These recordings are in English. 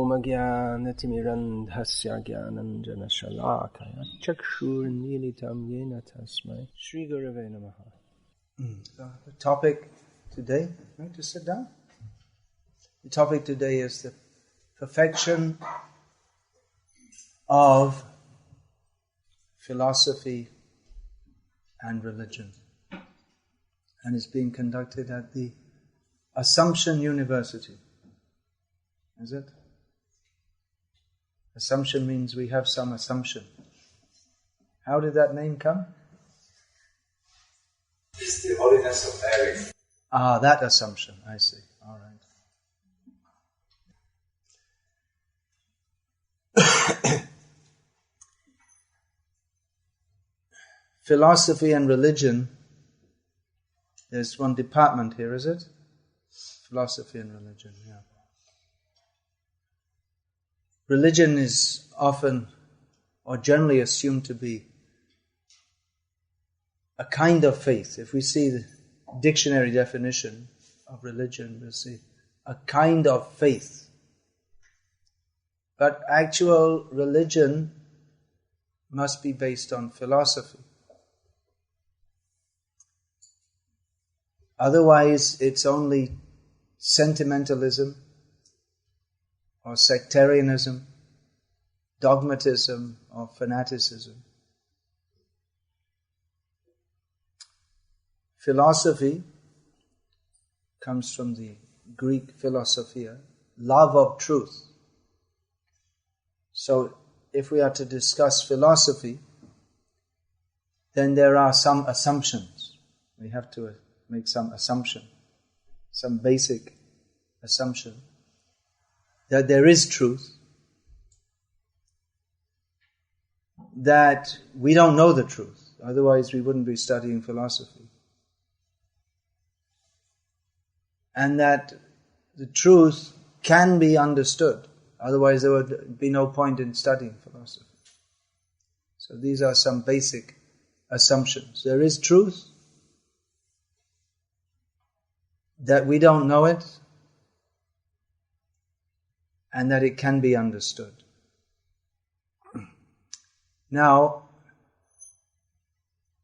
Omagyanatimirandhasya Gyananjana Shalakaya Chakshurnilitam Yena Tasmai Shri Gurave Namaha. The topic today, going to sit down? The topic today is the perfection of philosophy and religion. And it's being conducted at the Assumption University. Is it? Assumption means we have some assumption. How did that name come? It's the holiness of Mary. Ah, that assumption, I see. All right. Philosophy and religion, there's one department here, is it? Philosophy and religion, yeah. Religion is often or generally assumed to be a kind of faith. If we see the dictionary definition of religion, we'll see a kind of faith. But actual religion must be based on philosophy. Otherwise, it's only sentimentalism or sectarianism, dogmatism or fanaticism. Philosophy comes from the Greek philosophia, love of truth. So, if we are to discuss philosophy, then there are some assumptions. We have to make some assumption, some basic assumption that there is truth, that we don't know the truth, otherwise we wouldn't be studying philosophy, and that the truth can be understood, otherwise there would be no point in studying philosophy. So these are some basic assumptions. There is truth, that we don't know it, and that it can be understood. Now,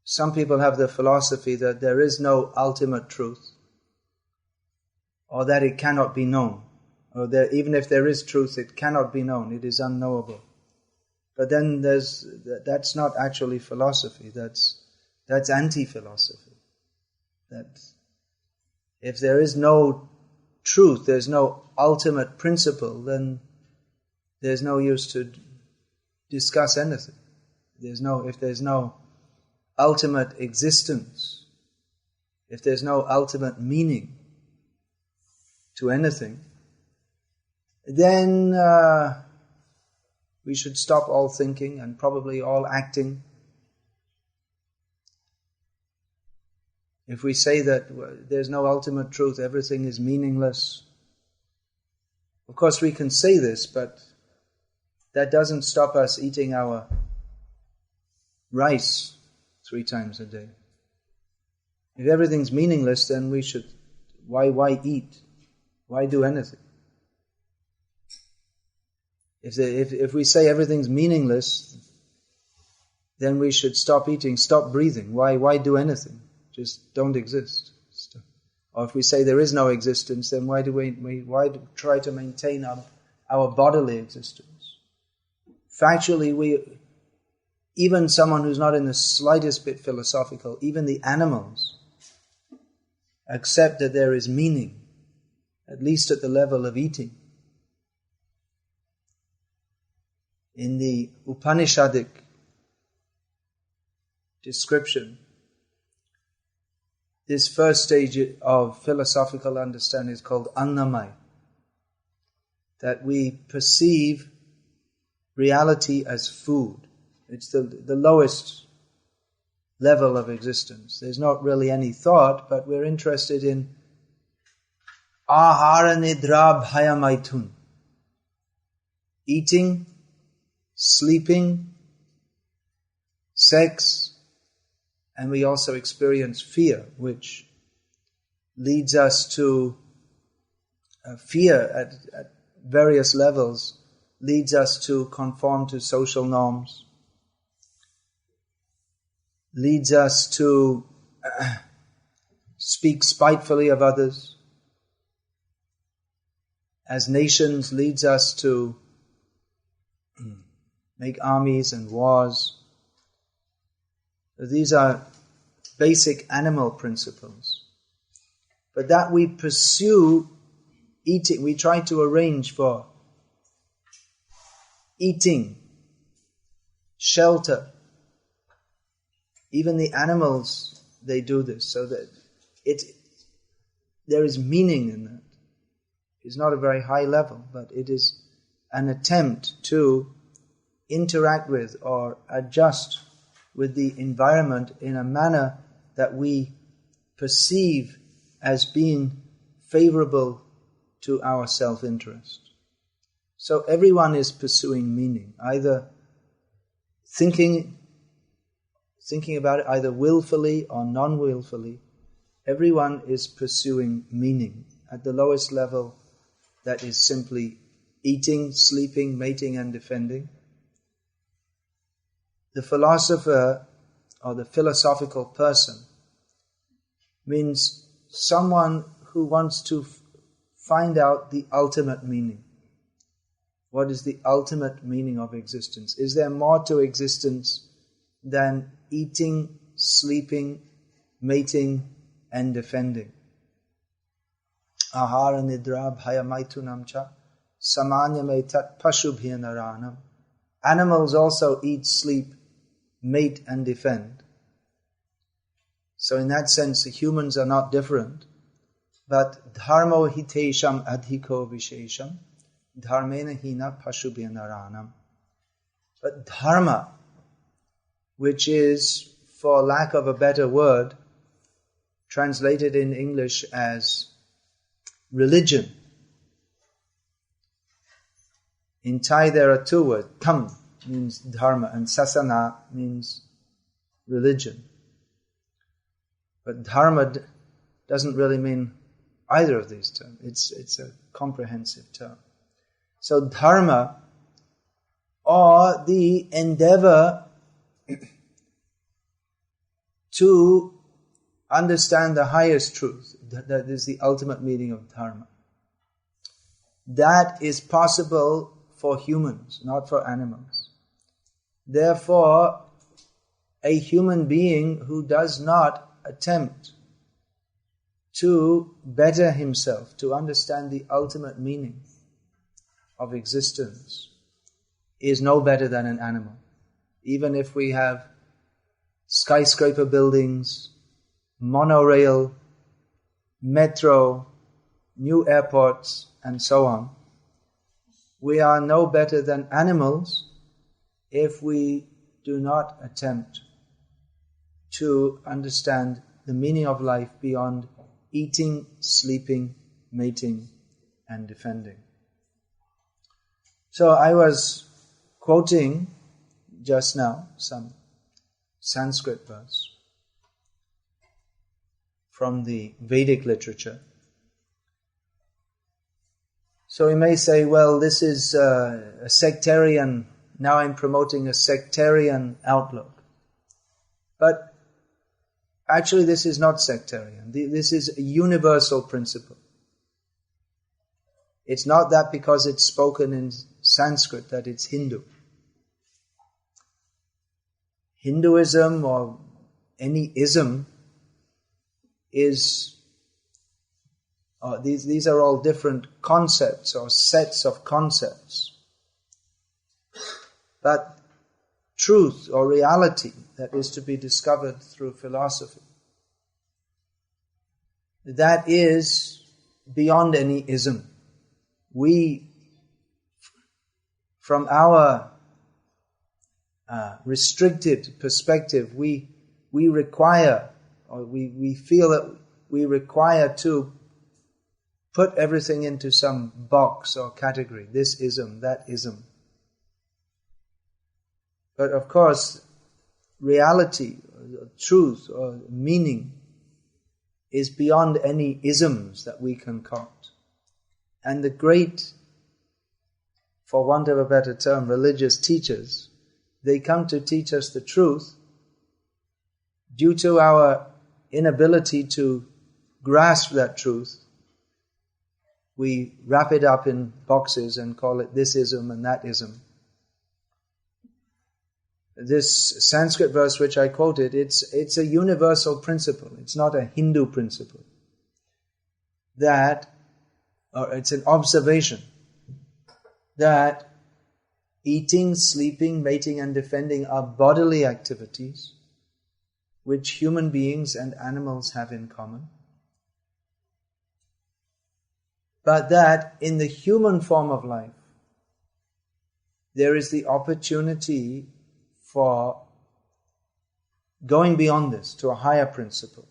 some people have the philosophy that there is no ultimate truth, or that it cannot be known, or that even if there is truth, it cannot be known, it is unknowable. But then that's not actually philosophy, that's anti-philosophy. That if there is no truth, there's no ultimate principle, then there's no use to discuss anything. If there's no ultimate existence, if there's no ultimate meaning to anything, then we should stop all thinking and probably all acting. If we say that there's no ultimate truth, everything is meaningless. Of course we can say this, but that doesn't stop us eating our rice 3 times a day. If everything's meaningless, then we should, why eat? Why do anything? If we say everything's meaningless, then we should stop eating, stop breathing. Why do anything? Just don't exist. Or if we say there is no existence, then why try to maintain our bodily existence? Factually, even someone who's not in the slightest bit philosophical, even the animals, accept that there is meaning, at least at the level of eating. In the Upanishadic description, this first stage of philosophical understanding is called annamaya, that we perceive reality as food. It's the lowest level of existence. There's not really any thought, but we're interested in ahara nidra bhayamaitun, eating, sleeping, sex, and we also experience fear, which leads us to fear at various levels leads us to conform to social norms, leads us to speak spitefully of others, as nations leads us to make armies and wars. These are basic animal principles. But that we pursue eating, we try to arrange for eating, shelter. Even the animals, they do this, so that there is meaning in that. It's not a very high level, but it is an attempt to interact with or adjust with the environment in a manner that we perceive as being favorable to our self-interest. So everyone is pursuing meaning, either thinking about it either willfully or non-willfully. Everyone is pursuing meaning. At the lowest level, that is simply eating, sleeping, mating and defending. The philosopher or the philosophical person means someone who wants to find out the ultimate meaning. What is the ultimate meaning of existence? Is there more to existence than eating, sleeping, mating and defending? Ahara nidra bhaya maitunam cha samanyame tat pashubhya naranam. Animals also eat, sleep, mate and defend. So in that sense, the humans are not different. But dharmo hitesham adhiko vishesham dharmena hina pashubhya naranam. But dharma, which is, for lack of a better word, translated in English as religion. In Thai there are two words. Tham means dharma and sasana means religion. But dharma doesn't really mean either of these terms. It's a comprehensive term. So dharma, or the endeavor to understand the highest truth, that is the ultimate meaning of dharma. That is possible for humans, not for animals. Therefore, a human being who does not attempt to better himself, to understand the ultimate meaning of existence, is no better than an animal. Even if we have skyscraper buildings, monorail, metro, new airports, and so on, we are no better than animals if we do not attempt to understand the meaning of life beyond eating, sleeping, mating, and defending. So I was quoting just now some Sanskrit verse from the Vedic literature. So we may say, well, this is a sectarian, now I'm promoting a sectarian outlook. But actually this is not sectarian. This is a universal principle. It's not that because it's spoken in Sanskrit that it's Hindu. Hinduism or any ism is, these are all different concepts or sets of concepts. But truth or reality that is to be discovered through philosophy, that is beyond any ism. We, from our restricted perspective, we require, or we feel that we require to put everything into some box or category. This ism, that ism. But of course, reality, or truth, or meaning is beyond any isms that we concoct. And the great for want of a better term, religious teachers, they come to teach us the truth. Due to our inability to grasp that truth, we wrap it up in boxes and call it this ism and that ism. This Sanskrit verse which I quoted, it's a universal principle. It's not a Hindu principle. It's an observation that eating, sleeping, mating and defending are bodily activities which human beings and animals have in common. But that in the human form of life, there is the opportunity for going beyond this to a higher principle.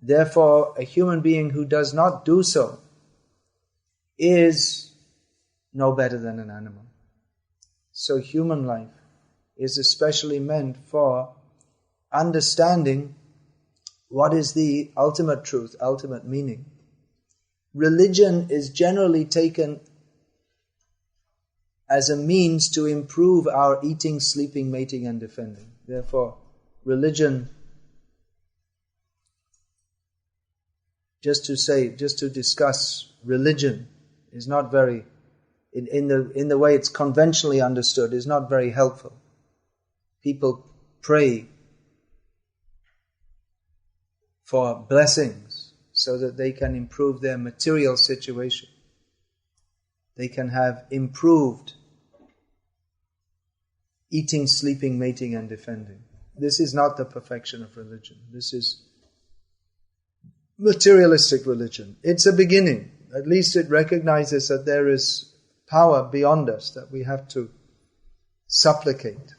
Therefore, a human being who does not do so is no better than an animal. So human life is especially meant for understanding what is the ultimate truth, ultimate meaning. Religion is generally taken as a means to improve our eating, sleeping, mating and defending. Therefore, religion, just to discuss religion is not very, in the way it's conventionally understood, is not very helpful. People pray for blessings so that they can improve their material situation. They can have improved eating, sleeping, mating and defending. This is not the perfection of religion. This is materialistic religion. It's a beginning. At least it recognizes that there is power beyond us that we have to supplicate.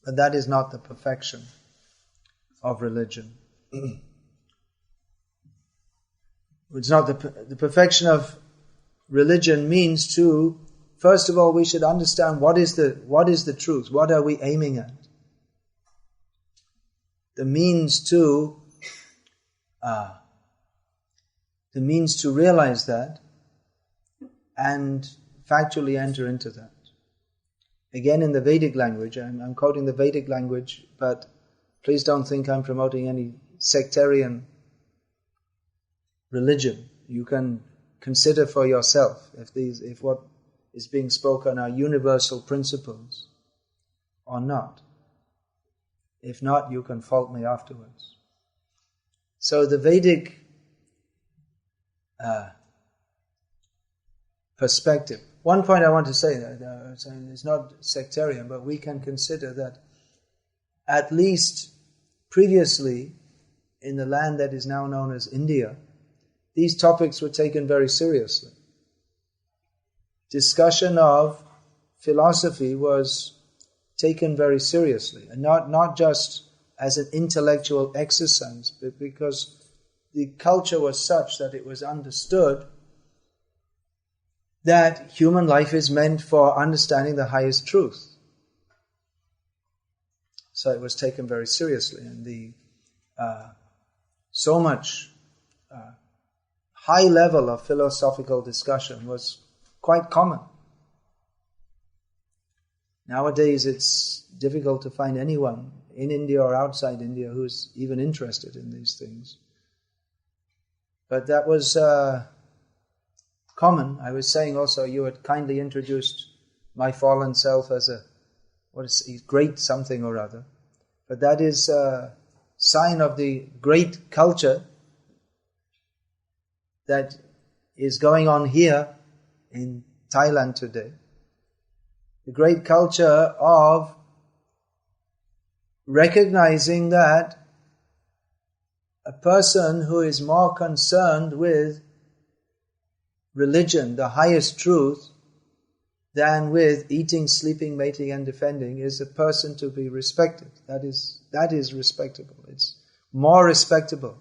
But that is not the perfection of religion. It's not the perfection of religion means to, first of all, we should understand what is the truth. What are we aiming at? The means to realize that and factually enter into that. Again, in the Vedic language, I'm quoting the Vedic language, but please don't think I'm promoting any sectarian religion. You can consider for yourself if what is being spoken are universal principles or not. If not, you can fault me afterwards. So the Vedic perspective. One point I want to say that it's not sectarian, but we can consider that at least previously in the land that is now known as India, these topics were taken very seriously. Discussion of philosophy was taken very seriously, and not just as an intellectual exercise, but because the culture was such that it was understood that human life is meant for understanding the highest truth. So it was taken very seriously, and so much high level of philosophical discussion was quite common. Nowadays it's difficult to find anyone in India or outside India who's even interested in these things. But that was common. I was saying also, you had kindly introduced my fallen self as a great something or other. But that is a sign of the great culture that is going on here in Thailand today. The great culture of recognizing that a person who is more concerned with religion, the highest truth, than with eating, sleeping, mating and defending is a person to be respected. That is respectable. It's more respectable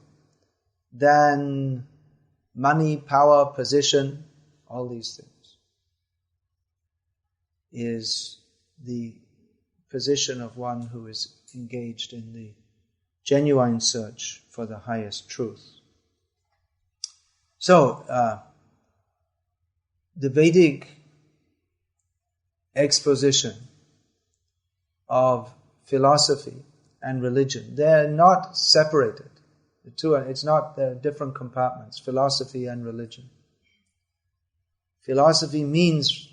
than money, power, position, all these things. Is the position of one who is engaged in the genuine search for the highest truth. So, the Vedic exposition of philosophy and religion, they're not separated. The two are, they're different compartments, philosophy and religion. Philosophy means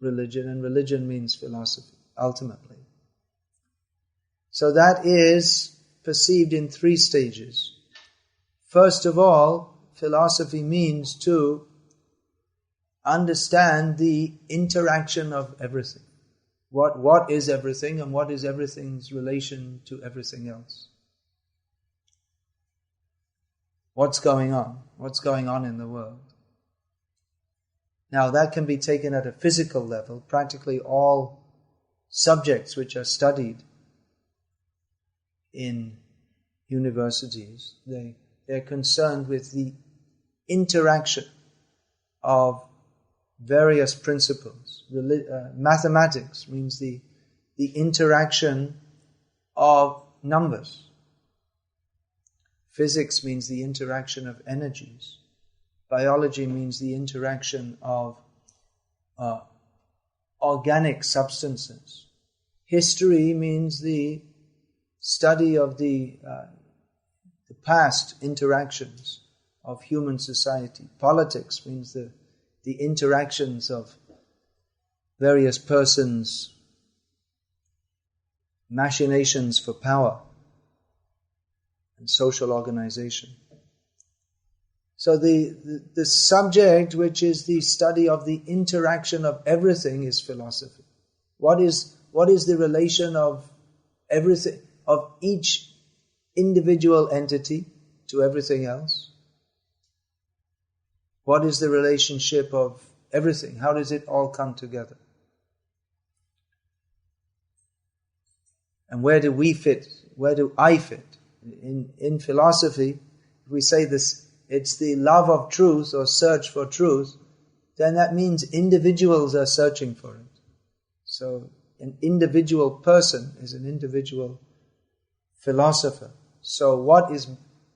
religion and religion means philosophy, ultimately. So that is perceived in 3 stages. First of all, philosophy means to understand the interaction of everything. What is everything and what is everything's relation to everything else? What's going on? What's going on in the world? Now that can be taken at a physical level. Practically all subjects which are studied in universities, they're concerned with the interaction of various principles. Mathematics means the interaction of numbers. Physics means the interaction of energies. Biology means the interaction of organic substances. History means the study of the past interactions of human society. Politics means the interactions of various persons' machinations for power and social organization. So the subject, which is the study of the interaction of everything, is philosophy. What is the relation of everything, of each individual entity to everything else? What is the relationship of everything? How does it all come together? And where do we fit? Where do I fit? In philosophy, if we say this, it's the love of truth or search for truth, then that means individuals are searching for it. So an individual person is an individual philosopher. So what is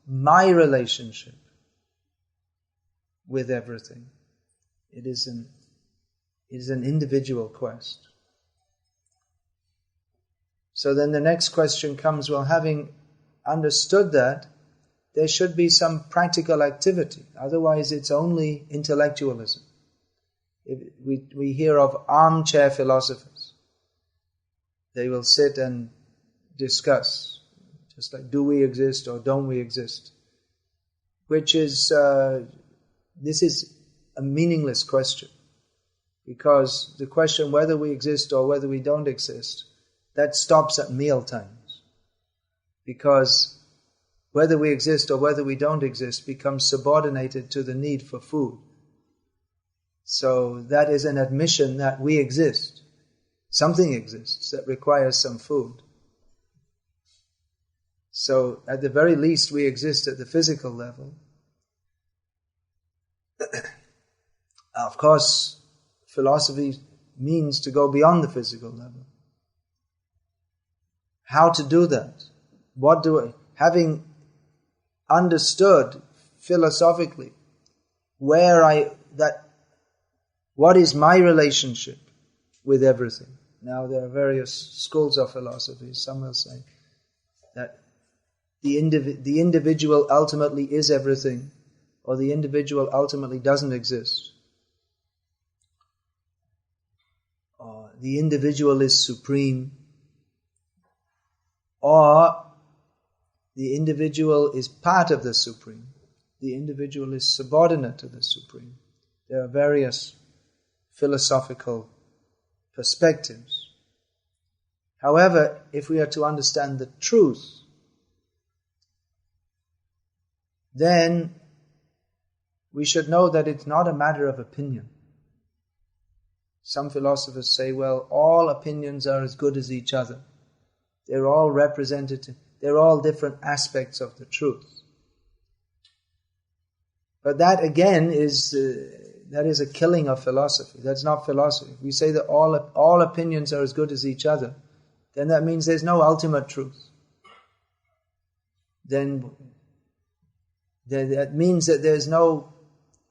my relationship with everything? It is an individual quest. So then the next question comes, well, having understood that, there should be some practical activity. Otherwise it's only intellectualism. We hear of armchair philosophers. They will sit and discuss, just like, do we exist or don't we exist? Which is, this is a meaningless question. Because the question whether we exist or whether we don't exist, that stops at meal times. Because whether we exist or whether we don't exist becomes subordinated to the need for food. So that is an admission that we exist. Something exists that requires some food. So at the very least we exist at the physical level. Of course, philosophy means to go beyond the physical level. How to do that? Having understood philosophically what is my relationship with everything. Now there are various schools of philosophy. Some will say that the individual ultimately is everything, or the individual ultimately doesn't exist. Or the individual is supreme, or the individual is part of the Supreme. The individual is subordinate to the Supreme. There are various philosophical perspectives. However, if we are to understand the truth, then we should know that it's not a matter of opinion. Some philosophers say, well, all opinions are as good as each other. They're all representative. They're all different aspects of the truth. But that again is a killing of philosophy. That's not philosophy. If we say that all opinions are as good as each other, then that means there's no ultimate truth. Then that means that there's no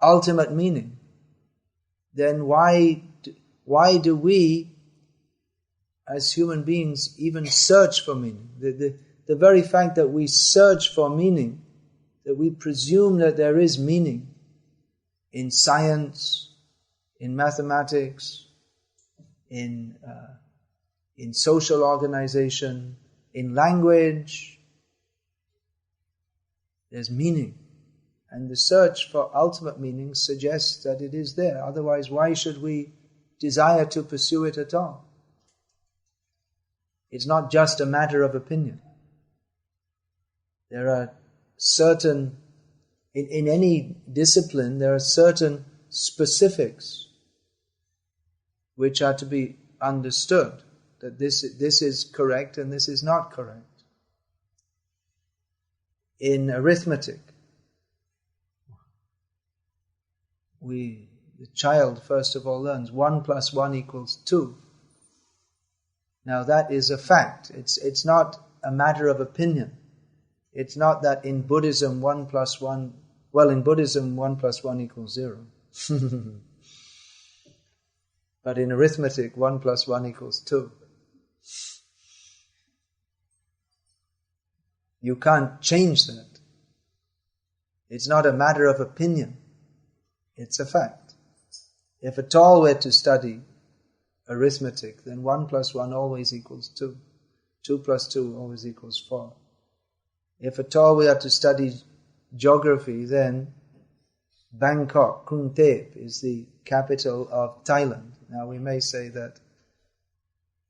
ultimate meaning. then why do we, as human beings, even search for meaning? The very fact that we search for meaning, that we presume that there is meaning in science, in mathematics, in social organization, in language, there's meaning. And the search for ultimate meaning suggests that it is there. Otherwise, why should we desire to pursue it at all? It's not just a matter of opinion. There are certain, in any discipline, there are certain specifics which are to be understood, that this is correct and this is not correct. In arithmetic, the child first of all learns 1 + 1 = 2. Now that is a fact. It's not a matter of opinion. It's not that in Buddhism 1 + 1, in Buddhism 1 + 1 = 0. But in arithmetic 1 + 1 = 2. You can't change that. It's not a matter of opinion. It's a fact. If at all we're to study arithmetic, then 1 + 1 always equals 2. 2 + 2 always equals 4. If at all we are to study geography, then Bangkok, Krung Thep, is the capital of Thailand. Now we may say that,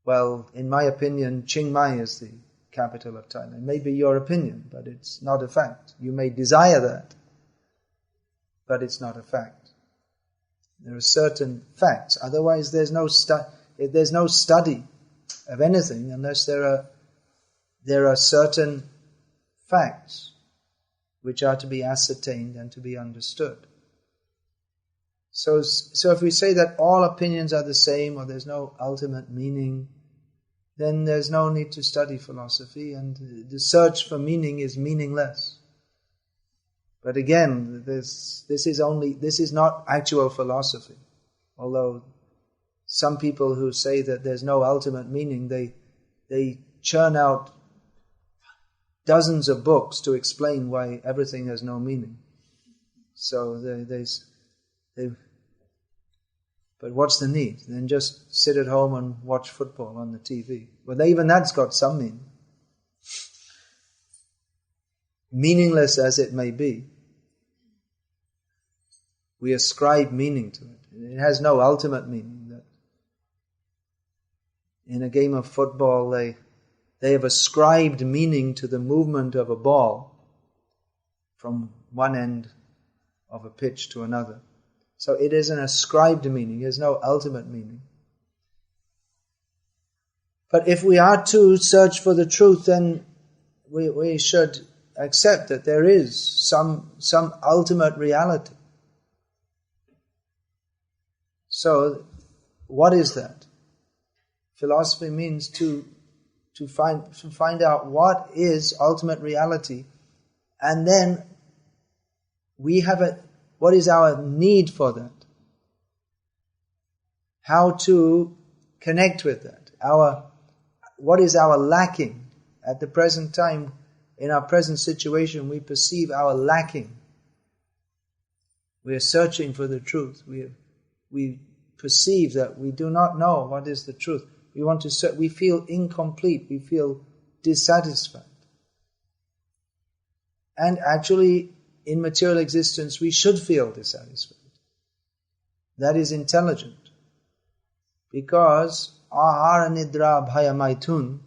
well, in my opinion, Chiang Mai is the capital of Thailand. It may be your opinion, but it's not a fact. You may desire that, but it's not a fact. There are certain facts. Otherwise, there's no study of anything unless there are certain facts which are to be ascertained and to be understood. So if we say that all opinions are the same, or there's no ultimate meaning, then there's no need to study philosophy, and the search for meaning is meaningless. But again, this is not actual philosophy. Although some people who say that there's no ultimate meaning, they churn out dozens of books to explain why everything has no meaning. So but what's the need? Then just sit at home and watch football on the TV. Well, even that's got some meaning. Meaningless as it may be, we ascribe meaning to it. It has no ultimate meaning. That in a game of football, they have ascribed meaning to the movement of a ball from one end of a pitch to another. So it is an ascribed meaning. It has no ultimate meaning. But if we are to search for the truth, then we should accept that there is some ultimate reality. So, what is that? Philosophy means to find out what is ultimate reality, and then what is our need for that? How to connect with that? What is our lacking? At the present time, in our present situation, we perceive our lacking. We are searching for the truth. We perceive that we do not know what is the truth. We feel incomplete. We feel dissatisfied. And actually, in material existence, we should feel dissatisfied. That is intelligent. Because ahara nidra bhaya maithun,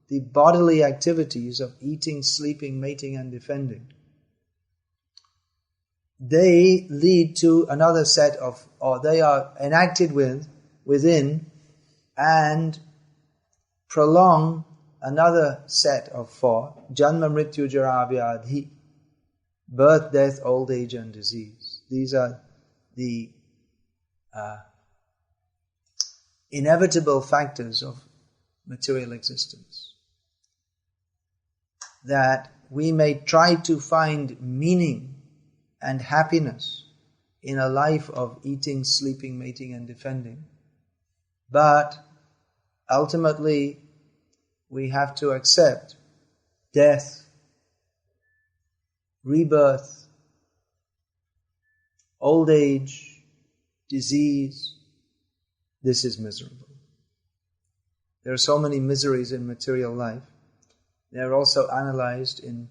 the bodily activities of eating, sleeping, mating and defending, they lead to another set of, or they are enacted within and prolong another set of 4, janma mrityu jara vyadhi, birth, death, old age and disease. These are the inevitable factors of material existence. That we may try to find meaning and happiness in a life of eating, sleeping, mating and defending. But ultimately, we have to accept death, rebirth, old age, disease. This is miserable. There are so many miseries in material life. They are also analyzed in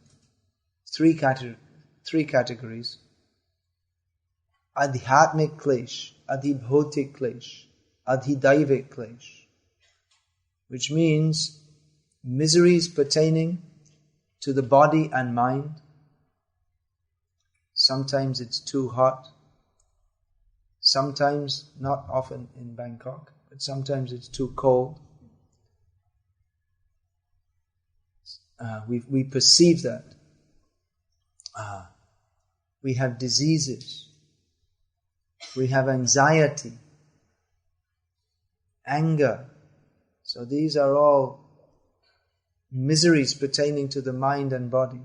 three categories. Adhyatmic klesh, adhibhotik klesh, adhidaivik klesh, which means miseries pertaining to the body and mind. Sometimes it's too hot. Sometimes, not often in Bangkok, but sometimes it's too cold. We perceive that. We have diseases. We have anxiety, anger. So these are all miseries pertaining to the mind and body.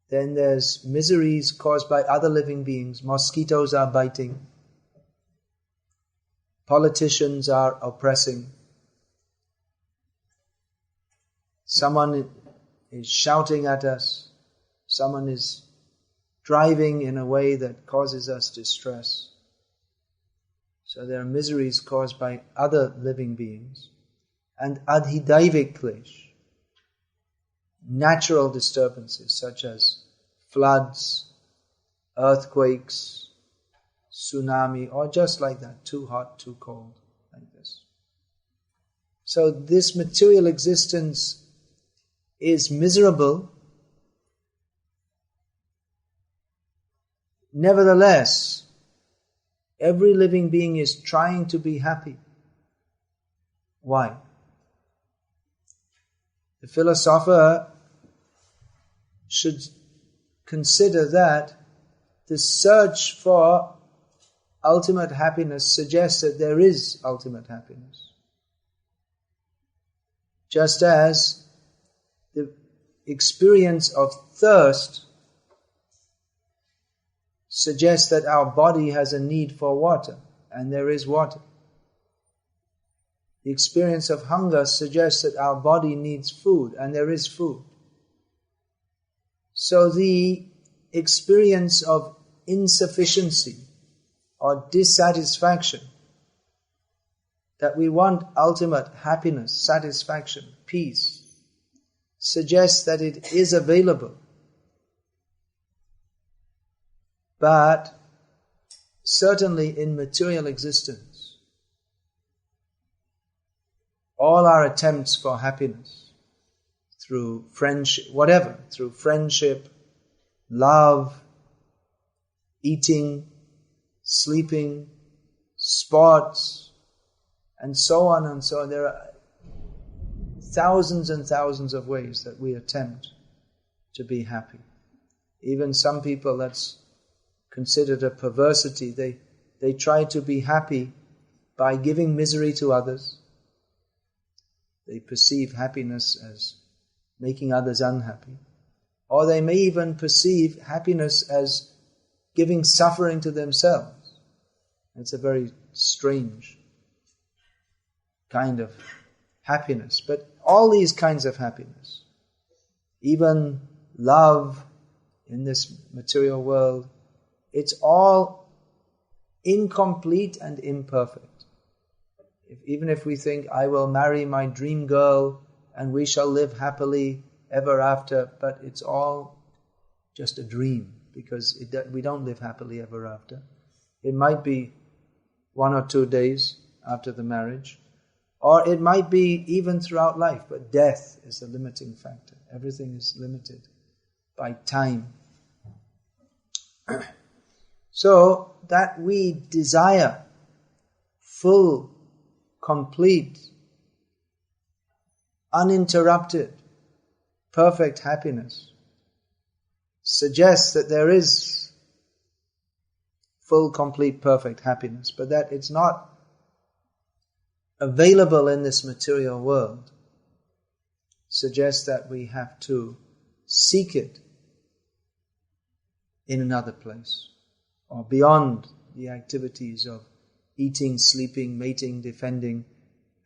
Then there's miseries caused by other living beings. Mosquitoes are biting. Politicians are oppressing. Someone is shouting at us. Someone is driving in a way that causes us distress. So there are miseries caused by other living beings. And adhidaivik klesh, natural disturbances such as floods, earthquakes, tsunami, or just like that, too hot, too cold, like this. So this material existence is miserable. Nevertheless, every living being is trying to be happy. Why? The philosopher should consider that the search for ultimate happiness suggests that there is ultimate happiness. Just as the experience of thirst suggests that our body has a need for water, and there is water. The experience of hunger suggests that our body needs food, and there is food. So the experience of insufficiency or dissatisfaction, that we want ultimate happiness, satisfaction, peace, suggests that it is available. But certainly in material existence, all our attempts for happiness, through friendship, whatever, through friendship, love, eating, sleeping, sports, and so on, there are thousands and thousands of ways that we attempt to be happy. Even some people, that's considered a perversity. They try to be happy by giving misery to others. They perceive happiness as making others unhappy. Or they may even perceive happiness as giving suffering to themselves. It's a very strange kind of happiness. But all these kinds of happiness, even love in this material world, it's all incomplete and imperfect. Even if we think, I will marry my dream girl and we shall live happily ever after, but it's all just a dream, because we don't live happily ever after. It might be 1 or 2 days after the marriage, or it might be even throughout life, but death is a limiting factor. Everything is limited by time. So that we desire full, complete, uninterrupted, perfect happiness suggests that there is full, complete, perfect happiness, but that it's not available in this material world suggests that we have to seek it in another place, or beyond the activities of eating, sleeping, mating, defending.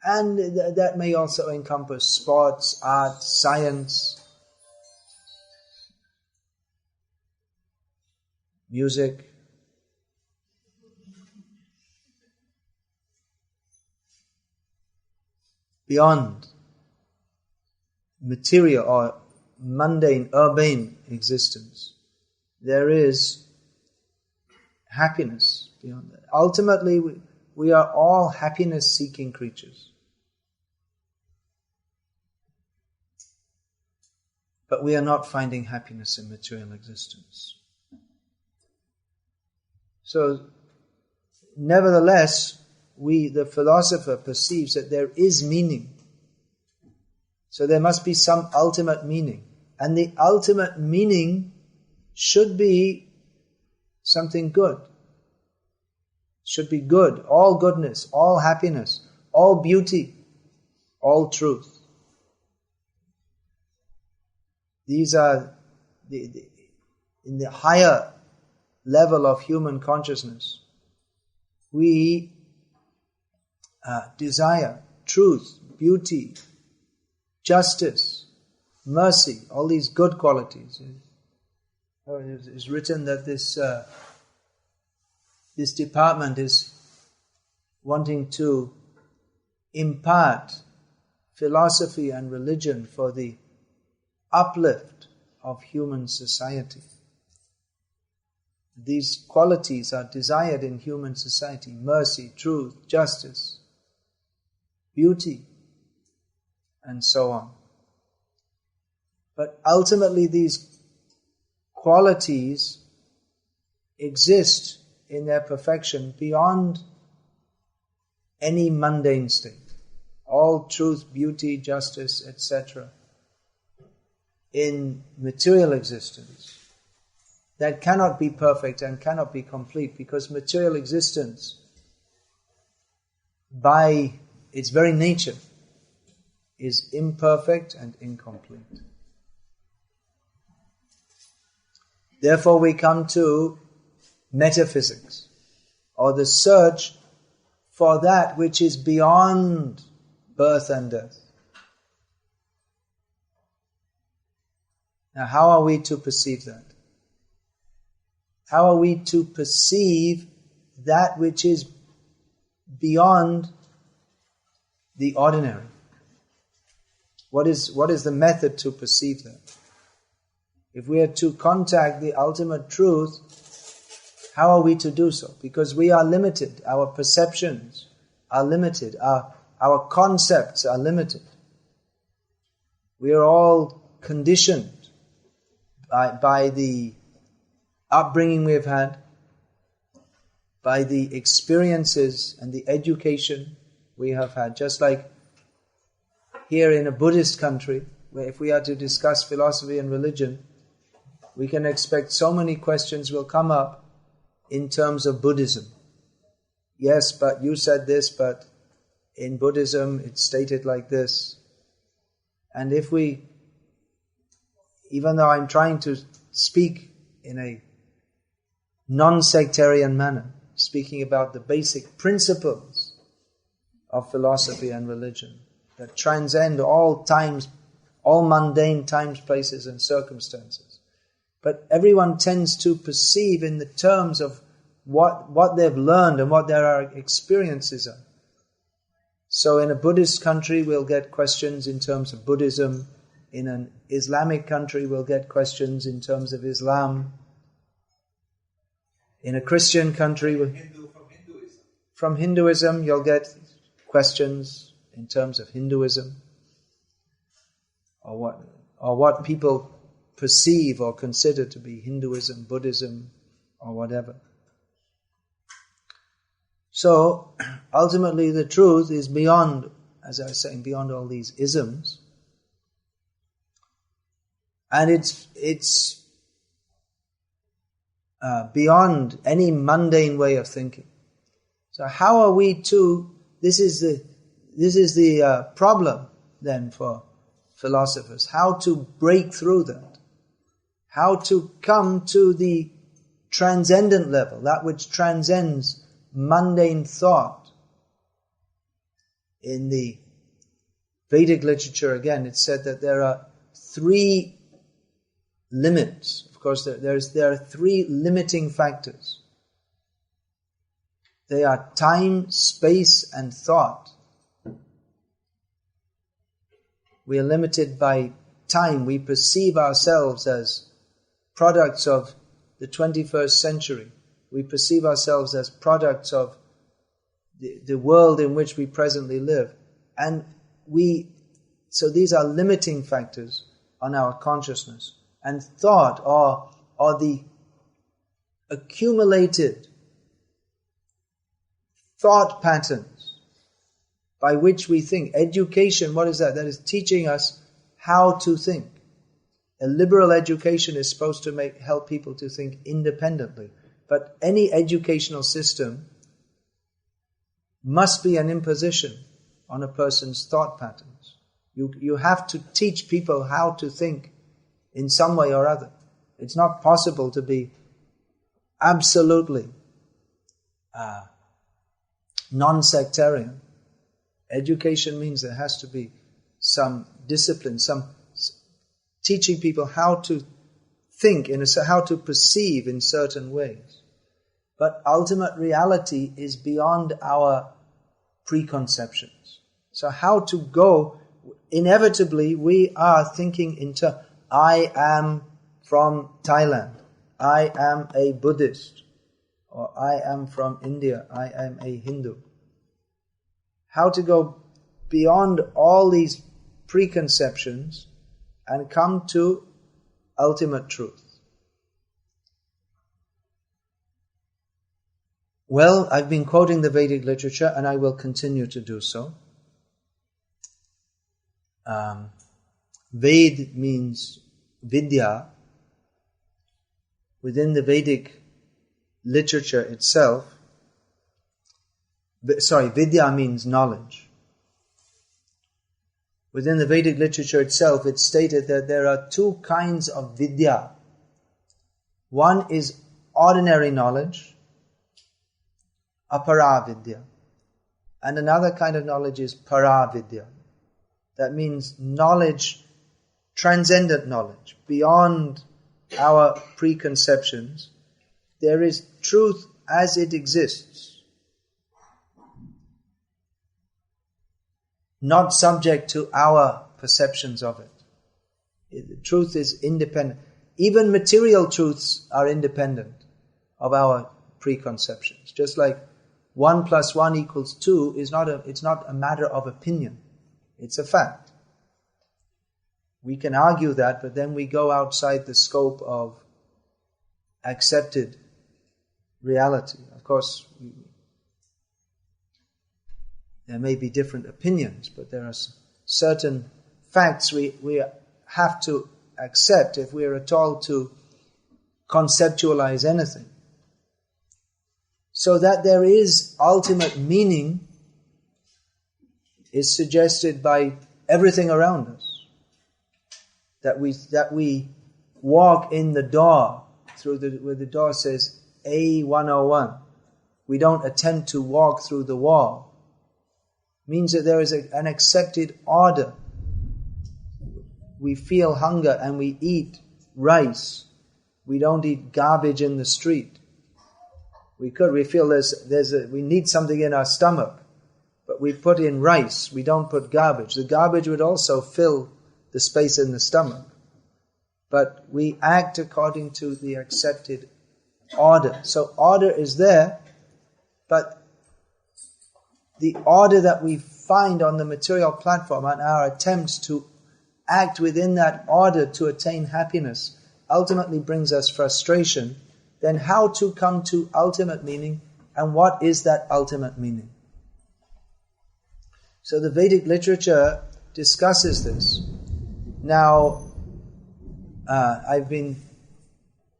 And that may also encompass sports, art, science, music. Beyond material or mundane, urbane existence, there is happiness beyond that. Ultimately, we are all happiness-seeking creatures. But we are not finding happiness in material existence. So, nevertheless, the philosopher perceives that there is meaning. So there must be some ultimate meaning. And the ultimate meaning should be something good. Should be good, all goodness, all happiness, all beauty, all truth. These are in the higher level of human consciousness. We desire truth, beauty, justice, mercy, all these good qualities. It's written that this department is wanting to impart philosophy and religion for the uplift of human society. These qualities are desired in human society: mercy, truth, justice, beauty, and so on. But ultimately these qualities exist in their perfection beyond any mundane state. All truth, beauty, justice, etc. in material existence, that cannot be perfect and cannot be complete, because material existence, by its very nature, is imperfect and incomplete. Therefore we come to metaphysics, or the search for that which is beyond birth and death. Now, how are we to perceive that? How are we to perceive that which is beyond the ordinary? What is the method to perceive that? If we are to contact the ultimate truth, how are we to do so? Because we are limited, our perceptions are limited, our concepts are limited. We are all conditioned by the upbringing we have had, by the experiences and the education we have had. Just like here in a Buddhist country, where if we are to discuss philosophy and religion, we can expect so many questions will come up in terms of Buddhism. Yes, but you said this, but in Buddhism it's stated like this. And if we, even though I'm trying to speak in a non-sectarian manner, speaking about the basic principles of philosophy and religion that transcend all times, all mundane times, places and circumstances. But everyone tends to perceive in the terms of what they've learned and what their experiences are. So in a Buddhist country we'll get questions in terms of Buddhism. In an Islamic country we'll get questions in terms of Islam. In a Christian country, from Hinduism you'll get questions in terms of Hinduism, or what people perceive or consider to be Hinduism, Buddhism, or whatever. So ultimately the truth is beyond, as I was saying, beyond all these isms, and it's beyond any mundane way of thinking. So how are we to? This is the problem then for philosophers. How to break through that? How to come to the transcendent level, that which transcends mundane thought. In the Vedic literature, again, it's said that there are 3 limits. Of course, there are 3 limiting factors. They are time, space, and thought. We are limited by time. We perceive ourselves as products of the 21st century. We perceive ourselves as products of the world in which we presently live. And so these are limiting factors on our consciousness. And thought are the accumulated thought patterns by which we think. Education, what is that? That is teaching us how to think. A liberal education is supposed to help people to think independently. But any educational system must be an imposition on a person's thought patterns. You have to teach people how to think in some way or other. It's not possible to be absolutely non-sectarian. Education means there has to be some discipline, some teaching people how to think, how to perceive in certain ways. But ultimate reality is beyond our preconceptions. So how to go, inevitably we are thinking into, I am from Thailand, I am a Buddhist, or I am from India, I am a Hindu. How to go beyond all these preconceptions and come to ultimate truth. Well, I've been quoting the Vedic literature and I will continue to do so. Ved means vidya. Within the Vedic literature itself, vidya means knowledge. Within the Vedic literature itself, it's stated that there are 2 kinds of vidya. One is ordinary knowledge, aparavidya. And another kind of knowledge is paravidya. That means knowledge, transcendent knowledge, beyond our preconceptions. There is truth as it exists, not subject to our perceptions of it. The truth is independent. Even material truths are independent of our preconceptions. Just like 1 + 1 = 2 it's not a matter of opinion. It's a fact. We can argue that, but then we go outside the scope of accepted reality. Of course, there may be different opinions, but there are certain facts we have to accept if we are at all to conceptualize anything. So that there is ultimate meaning is suggested by everything around us. That we walk in the door where the door says A101. We don't attempt to walk through the wall. Means that there is an accepted order. We feel hunger and we eat rice. We don't eat garbage in the street. We feel we need something in our stomach, but we put in rice. We don't put garbage. The garbage would also fill the space in the stomach. But we act according to the accepted order. So order is there, but the order that we find on the material platform and our attempts to act within that order to attain happiness ultimately brings us frustration. Then how to come to ultimate meaning, and what is that ultimate meaning? So the Vedic literature discusses this. Now, I've been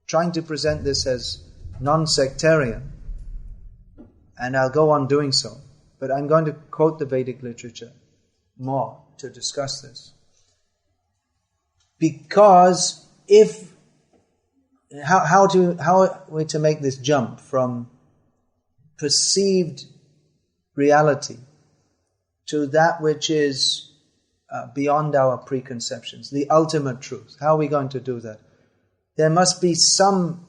trying to present this as non-sectarian, and I'll go on doing so. But I'm going to quote the Vedic literature more to discuss this. Because if how are we to make this jump from perceived reality to that which is beyond our preconceptions, the ultimate truth? How are we going to do that? There must be some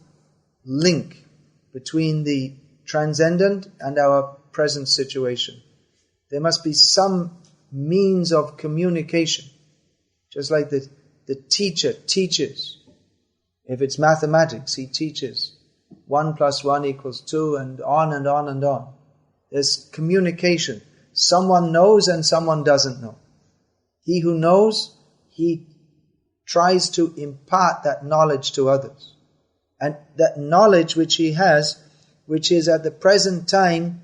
link between the transcendent and our present situation. There must be some means of communication. Just like the teacher teaches. If it's mathematics, he teaches 1 + 1 = 2 and on and on and on. There's communication. Someone knows and someone doesn't know. He who knows, he tries to impart that knowledge to others. And that knowledge which he has, which is at the present time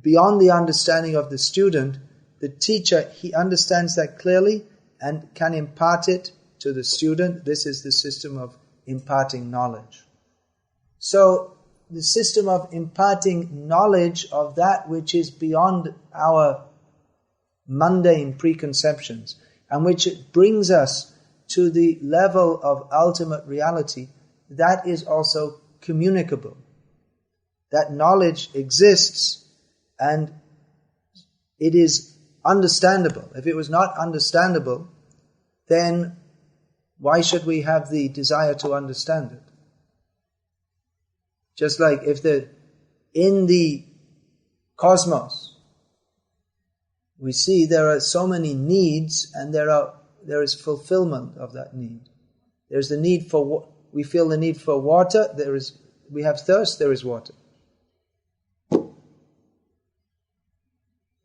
beyond the understanding of the student, the teacher, he understands that clearly and can impart it to the student. This is the system of imparting knowledge. So, the system of imparting knowledge of that which is beyond our mundane preconceptions, and which it brings us to the level of ultimate reality, that is also communicable. That knowledge exists and it is understandable. If it was not understandable, then why should we have the desire to understand it? Just like if in the cosmos, we see there are so many needs and there is fulfillment of that need. There's the need for, we feel the need for water, we have thirst, there is water.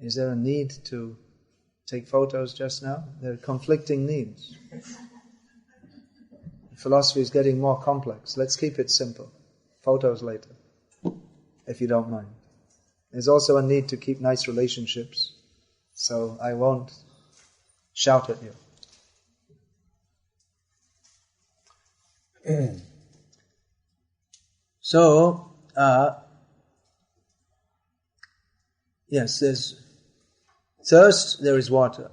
Is there a need to take photos just now? There are conflicting needs. Philosophy is getting more complex. Let's keep it simple. Photos later, if you don't mind. There's also a need to keep nice relationships, so I won't shout at you. So, yes, there's thirst, there is water.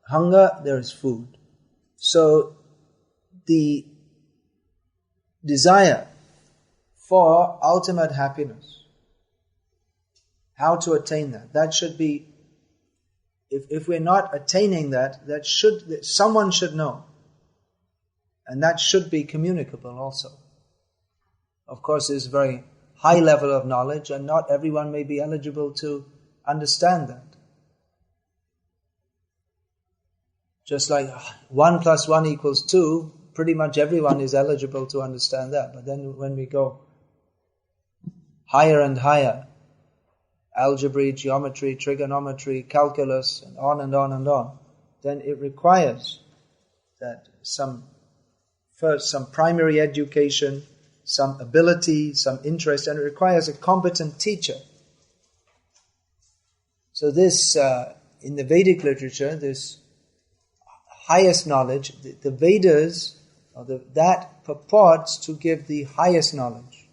Hunger, there is food. So, the desire for ultimate happiness, how to attain that? That should be, if we're not attaining that someone should know. And that should be communicable also. Of course, there's a very high level of knowledge, and not everyone may be eligible to understand that. Just like 1 + 1 = 2, pretty much everyone is eligible to understand that. But then when we go higher and higher, algebra, geometry, trigonometry, calculus, and on and on and on, then it requires that some primary education, some ability, some interest, and it requires a competent teacher. So this, in the Vedic literature, this highest knowledge, the Vedas, that purports to give the highest knowledge,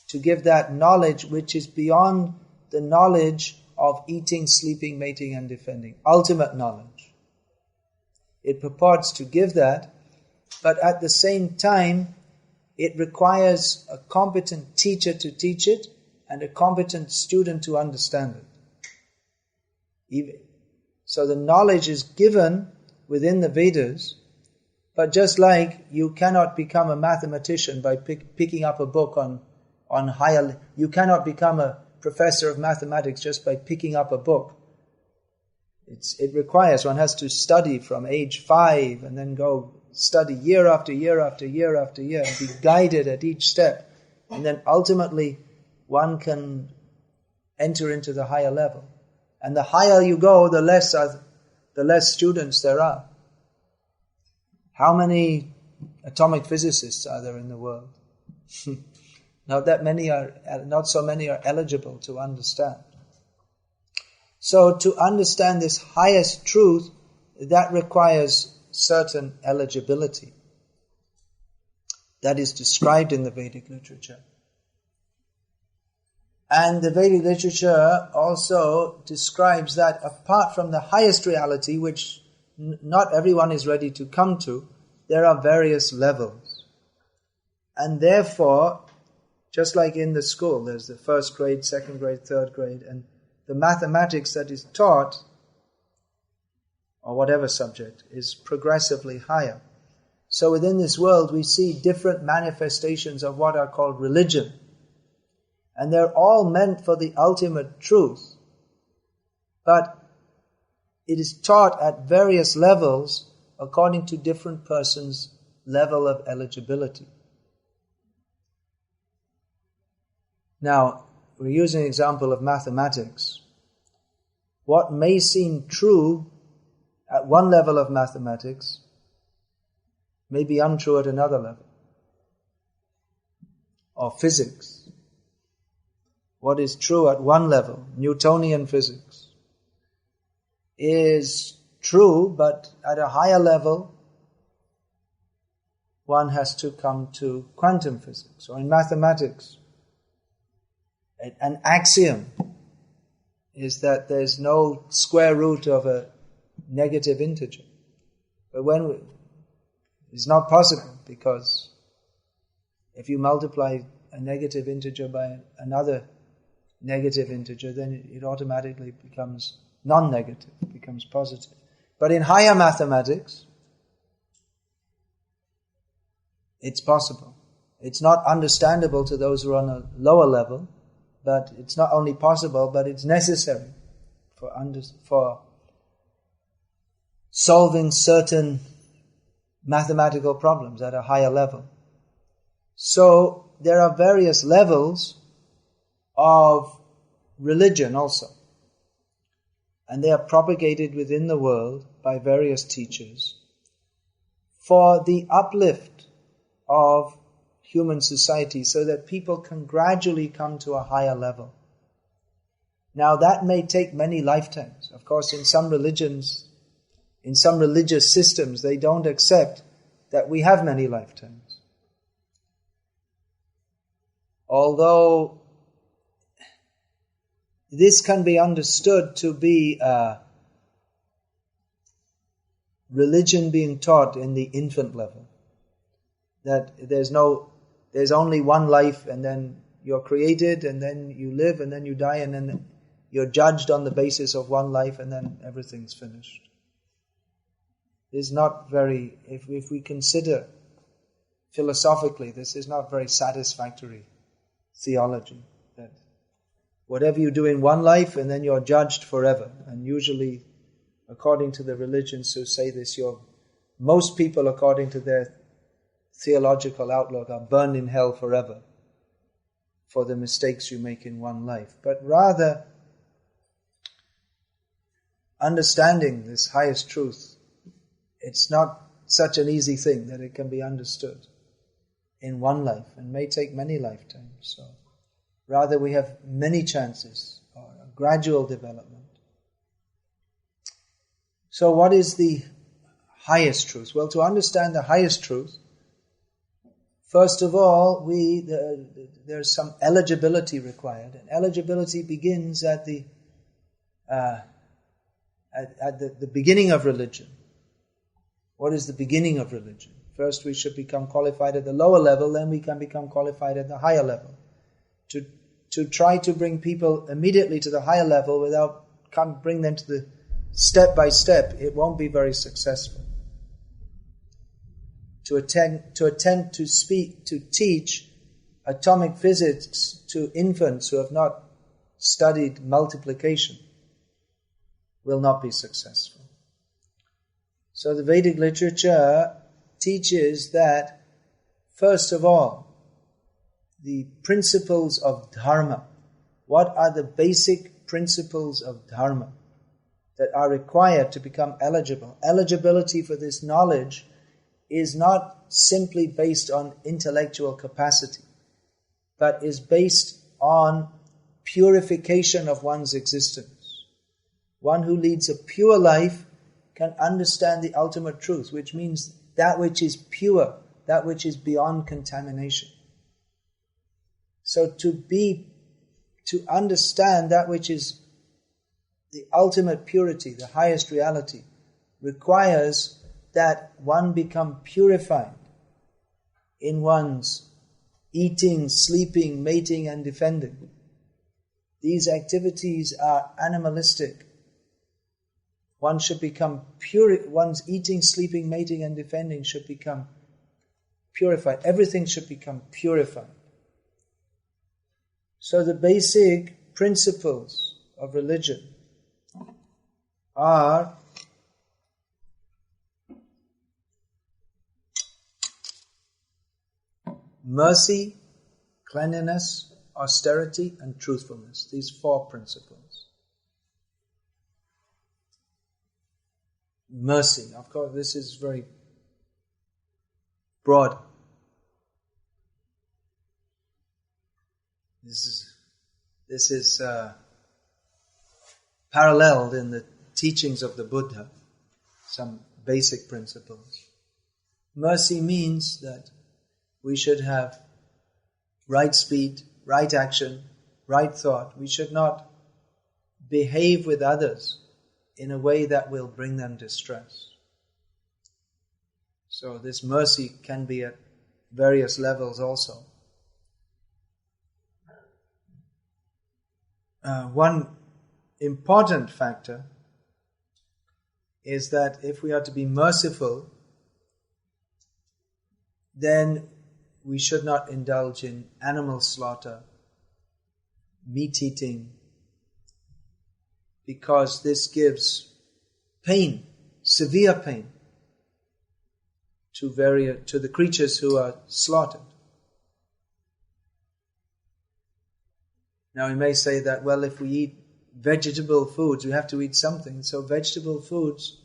to give that knowledge which is beyond the knowledge of eating, sleeping, mating and defending, ultimate knowledge. It purports to give that, but at the same time, it requires a competent teacher to teach it and a competent student to understand it. So the knowledge is given within the Vedas, but just like you cannot become a mathematician by picking up a book on higher, you cannot become a professor of mathematics just by picking up a book. It requires, one has to study from age 5 and then go study year after year after year after year and be guided at each step. And then ultimately one can enter into the higher level. And the higher you go, the less students there are. How many atomic physicists are there in the world? Not so many are eligible to understand. So to understand this highest truth, that requires certain eligibility. That is described in the Vedic literature. And the Vedic literature also describes that apart from the highest reality, which not everyone is ready to come to, there are various levels. And therefore, just like in the school, there's the first grade, second grade, third grade, and the mathematics that is taught, or whatever subject, is progressively higher. So within this world, we see different manifestations of what are called religion. And they're all meant for the ultimate truth. But it is taught at various levels according to different persons' level of eligibility. Now, we're using an example of mathematics. What may seem true at one level of mathematics may be untrue at another level. Or physics. What is true at one level, Newtonian physics, is true, but at a higher level, one has to come to quantum physics. Or in mathematics, an axiom is that there's no square root of a negative integer. But it's not possible, because if you multiply a negative integer by another negative integer, then it automatically becomes non-negative, becomes positive. But in higher mathematics, it's possible. It's not understandable to those who are on a lower level, but it's not only possible, but it's necessary for solving certain mathematical problems at a higher level. So there are various levels of religion also. And they are propagated within the world by various teachers for the uplift of human society, so that people can gradually come to a higher level. Now that may take many lifetimes. Of course, in some religions, in some religious systems, they don't accept that we have many lifetimes. Although this can be understood to be religion being taught in the infant level. That there's only one life, and then you're created, and then you live, and then you die, and then you're judged on the basis of one life, and then everything's finished. It's not very, if we consider philosophically, this is not very satisfactory theology. That whatever you do in one life, and then you're judged forever. And usually, according to the religions who say this, most people, according to their theological outlook, are burned in hell forever for the mistakes you make in one life. But rather, understanding this highest truth, it's not such an easy thing that it can be understood in one life, and may take many lifetimes. So rather, we have many chances, or a gradual development. So what is the highest truth? Well, to understand the highest truth, first of all, there's some eligibility required. And eligibility begins at the beginning of religion. What is the beginning of religion? First, we should become qualified at the lower level, then we can become qualified at the higher level. To try to bring people immediately to the higher level without bring them to the step by step, it won't be very successful. To attempt to teach atomic physics to infants who have not studied multiplication will not be successful. So the Vedic literature teaches that, first of all, the principles of dharma. What are the basic principles of dharma that are required to become eligible? Eligibility for this knowledge is not simply based on intellectual capacity, but is based on purification of one's existence. One who leads a pure life can understand the ultimate truth, which means that which is pure, that which is beyond contamination. So to understand that which is the ultimate purity, the highest reality, requires that one become purified in one's eating, sleeping, mating and defending. These activities are animalistic. One should become pure. One's eating, sleeping, mating and defending should become purified. Everything should become purified. So the basic principles of religion are mercy, cleanliness, austerity, and truthfulness. These 4 principles. Mercy, of course, this is very broad. This is paralleled in the teachings of the Buddha, some basic principles. Mercy means that we should have right speed, right action, right thought. We should not behave with others in a way that will bring them distress. So this mercy can be at various levels also. One important factor is that if we are to be merciful, then we should not indulge in animal slaughter, meat eating, because this gives pain, severe pain, to the creatures who are slaughtered. Now we may say that, well, if we eat vegetable foods, we have to eat something. So vegetable foods,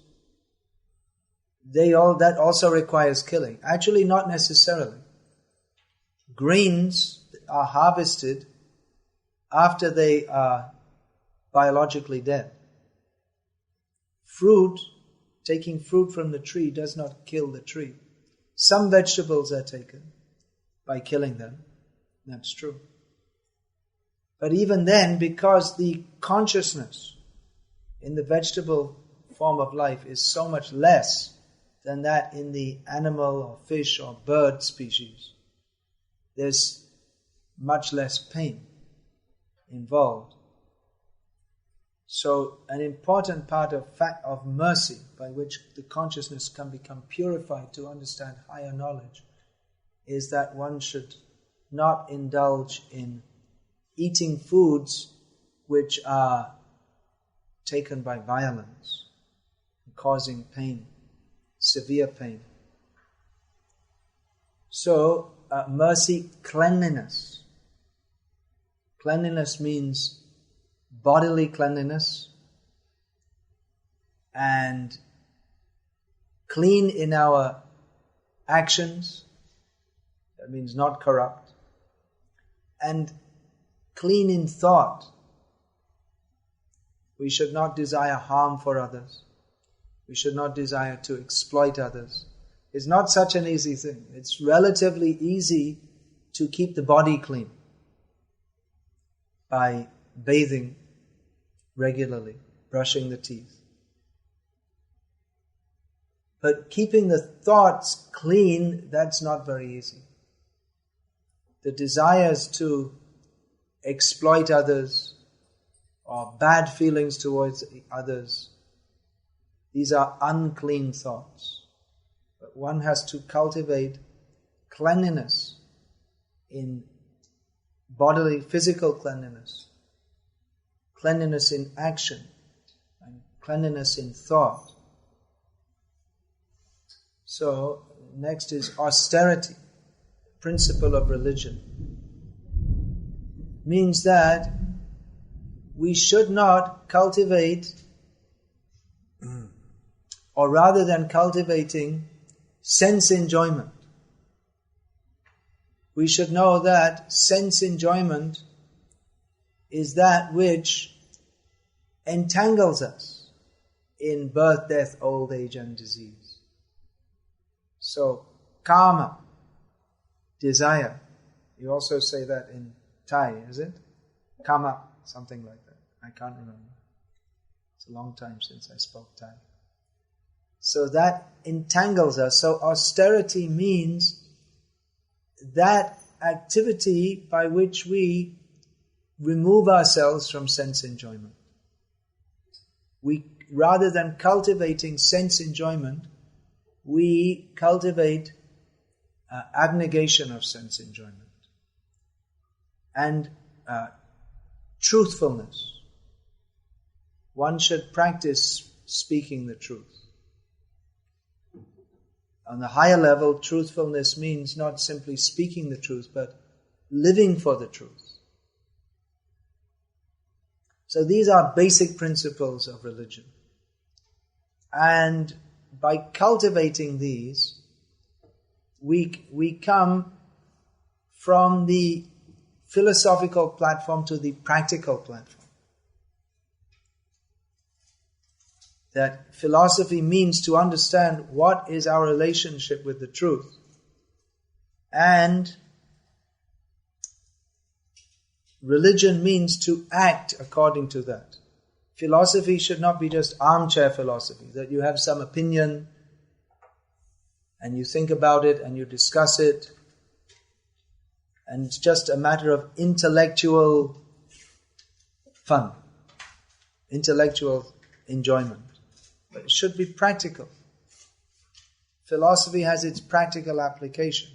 that also requires killing. Actually, not necessarily. Grains are harvested after they are biologically dead. Fruit, taking fruit from the tree does not kill the tree. Some vegetables are taken by killing them. That's true. But even then, because the consciousness in the vegetable form of life is so much less than that in the animal or fish or bird species, there's much less pain involved. So an important part of mercy, by which the consciousness can become purified to understand higher knowledge, is that one should not indulge in eating foods which are taken by violence, causing pain, severe pain. So, mercy, cleanliness. Cleanliness means bodily cleanliness and clean in our actions. That means not corrupt. And clean in thought. We should not desire harm for others. We should not desire to exploit others. It's not such an easy thing. It's relatively easy to keep the body clean by bathing regularly, brushing the teeth. But keeping the thoughts clean, that's not very easy. The desires to exploit others or bad feelings towards others, these are unclean thoughts. But one has to cultivate cleanliness in bodily, physical cleanliness, cleanliness in action, and cleanliness in thought. So, next is austerity, principle of religion. Means that we should not cultivate, or rather than cultivating sense enjoyment, we should know that sense enjoyment is that which entangles us in birth, death, old age and disease. So, karma, desire, you also say that in Thai, is it? Kama, something like that. I can't remember. It's a long time since I spoke Thai. So that entangles us. So austerity means that activity by which we remove ourselves from sense enjoyment. Rather than cultivating sense enjoyment, we cultivate abnegation of sense enjoyment and truthfulness. One should practice speaking the truth. On the higher level, truthfulness means not simply speaking the truth, but living for the truth. So these are basic principles of religion. And by cultivating these, we come from the philosophical platform to the practical platform. That philosophy means to understand what is our relationship with the truth. And religion means to act according to that. Philosophy should not be just armchair philosophy, that you have some opinion and you think about it and you discuss it, and it's just a matter of intellectual fun, intellectual enjoyment. But it should be practical. Philosophy has its practical application.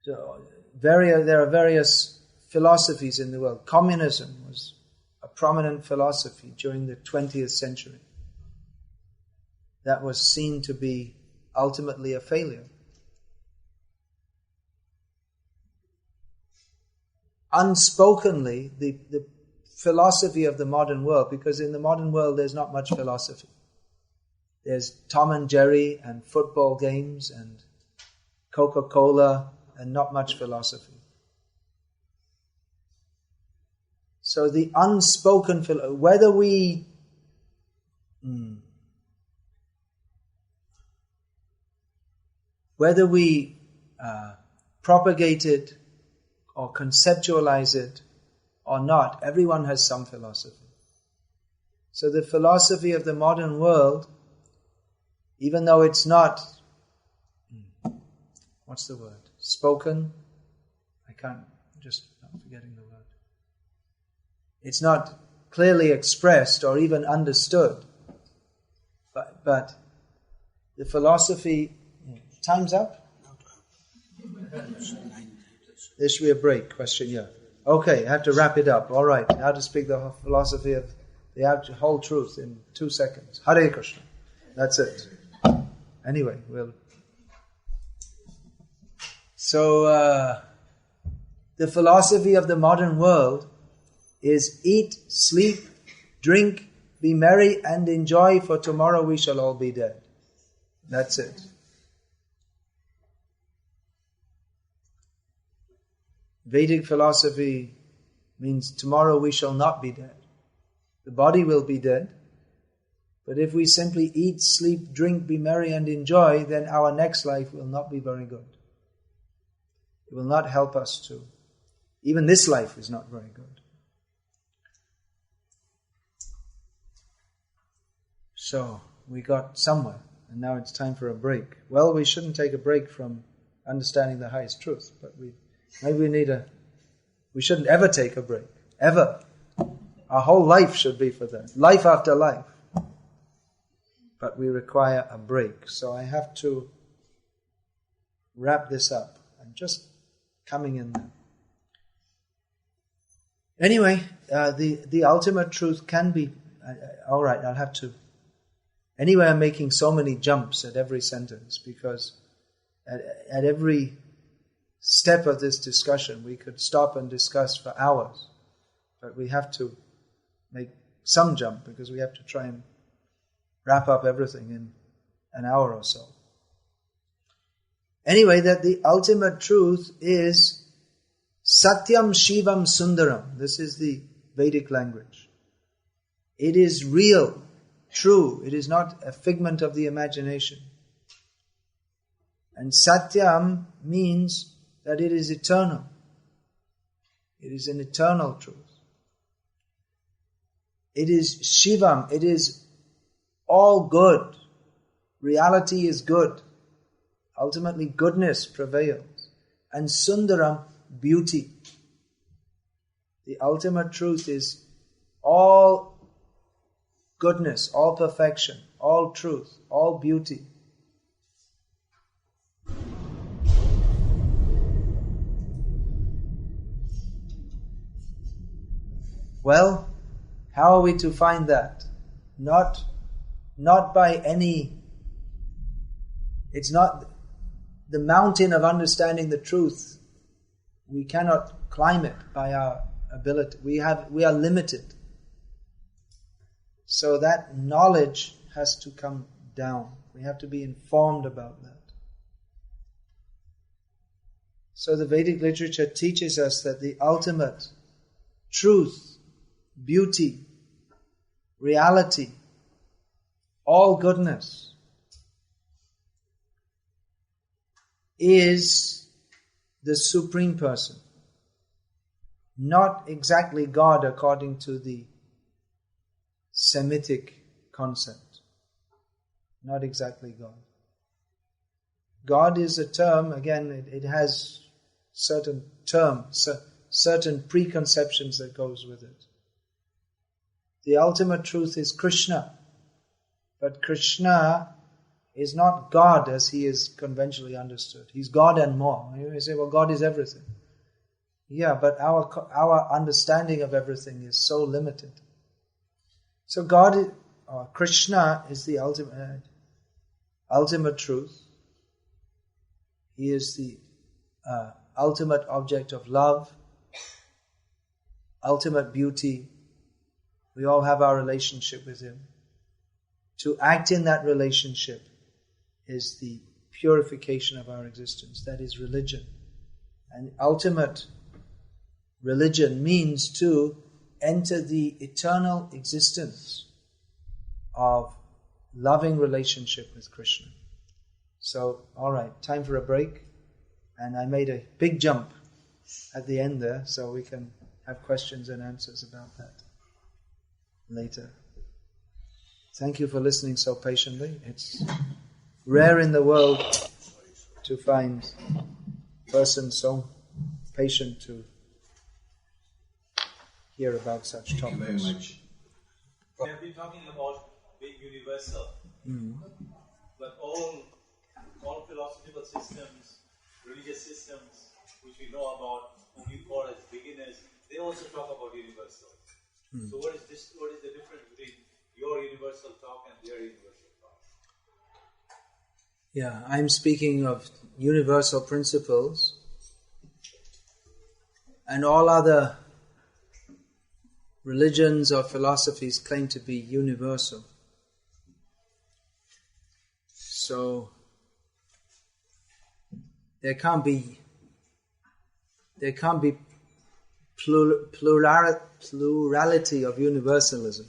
So there are various philosophies in the world. Communism was a prominent philosophy during the 20th century. That was seen to be ultimately a failure. Unspokenly, the philosophy of the modern world, because in the modern world there's not much philosophy. There's Tom and Jerry and football games and Coca-Cola and not much philosophy. So the unspoken whether we propagate it or conceptualize it or not, everyone has some philosophy. So the philosophy of the modern world, even though it's not, what's the word? Spoken? I'm forgetting the word. It's not clearly expressed or even understood. But the philosophy, time's up? There should be a break, question, yeah. Okay, I have to wrap it up. All right, how to speak the philosophy of the whole truth in 2 seconds. Hare Krishna. That's it. Anyway, So, the philosophy of the modern world is eat, sleep, drink, be merry and enjoy, for tomorrow we shall all be dead. That's it. Vedic philosophy means tomorrow we shall not be dead. The body will be dead. But if we simply eat, sleep, drink, be merry and enjoy, then our next life will not be very good. It will not help us to. Even this life is not very good. So, we got somewhere, and now it's time for a break. Well, we shouldn't take a break from understanding the highest truth, but we shouldn't ever take a break. Ever. Our whole life should be for that. Life after life. But we require a break. So I have to wrap this up. I'm just coming in there. Anyway, the ultimate truth can be... all right, I'll have to... Anyway, I'm making so many jumps at every sentence because at every step of this discussion we could stop and discuss for hours. But we have to make some jump because we have to try and wrap up everything in an hour or so. Anyway, that the ultimate truth is Satyam Shivam Sundaram. This is the Vedic language. It is real, true. It is not a figment of the imagination. And Satyam means that it is eternal. It is an eternal truth. It is Shivam. It is all good. Reality is good. Ultimately, goodness prevails. And Sundaram, beauty. The ultimate truth is all goodness, all perfection, all truth, all beauty. Well, how are we to find that? Not by any... It's not the mountain of understanding the truth. We cannot climb it by our ability. We are limited. So that knowledge has to come down. We have to be informed about that. So the Vedic literature teaches us that the ultimate truth, beauty, reality, all goodness is the Supreme Person. Not exactly God according to the Semitic concept. Not exactly God. God is a term, again, it has certain preconceptions that goes with it. The ultimate truth is Krishna. But Krishna is not God as he is conventionally understood. He's God and more. You say, well, God is everything. Yeah, but our understanding of everything is so limited. So Krishna is the ultimate truth. He is the ultimate object of love, ultimate beauty. We all have our relationship with him. To act in that relationship is the purification of our existence. That is religion. And ultimate religion means to enter the eternal existence of loving relationship with Krishna. So, all right, time for a break. And I made a big jump at the end there, so we can have questions and answers about that later. Thank you for listening so patiently. It's rare in the world to find a person so patient to hear about such topics. Thank you very much. We have been talking about being universal, but all philosophical systems, religious systems, which we know about, whom we call as beginners, they also talk about universal. So what is the difference between your universal talk and their universal talk? Yeah, I'm speaking of universal principles, and all other religions or philosophies claim to be universal. So there can't be plurality of universalism.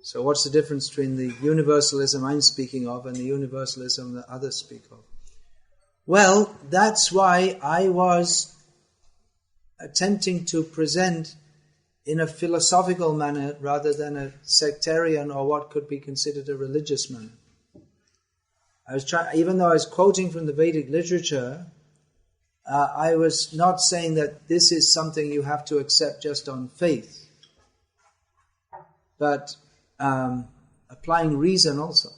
So what's the difference between the universalism I'm speaking of and the universalism that others speak of? Well, that's why I was attempting to present in a philosophical manner rather than a sectarian or what could be considered a religious manner. Even though I was quoting from the Vedic literature, I was not saying that this is something you have to accept just on faith, but applying reason also.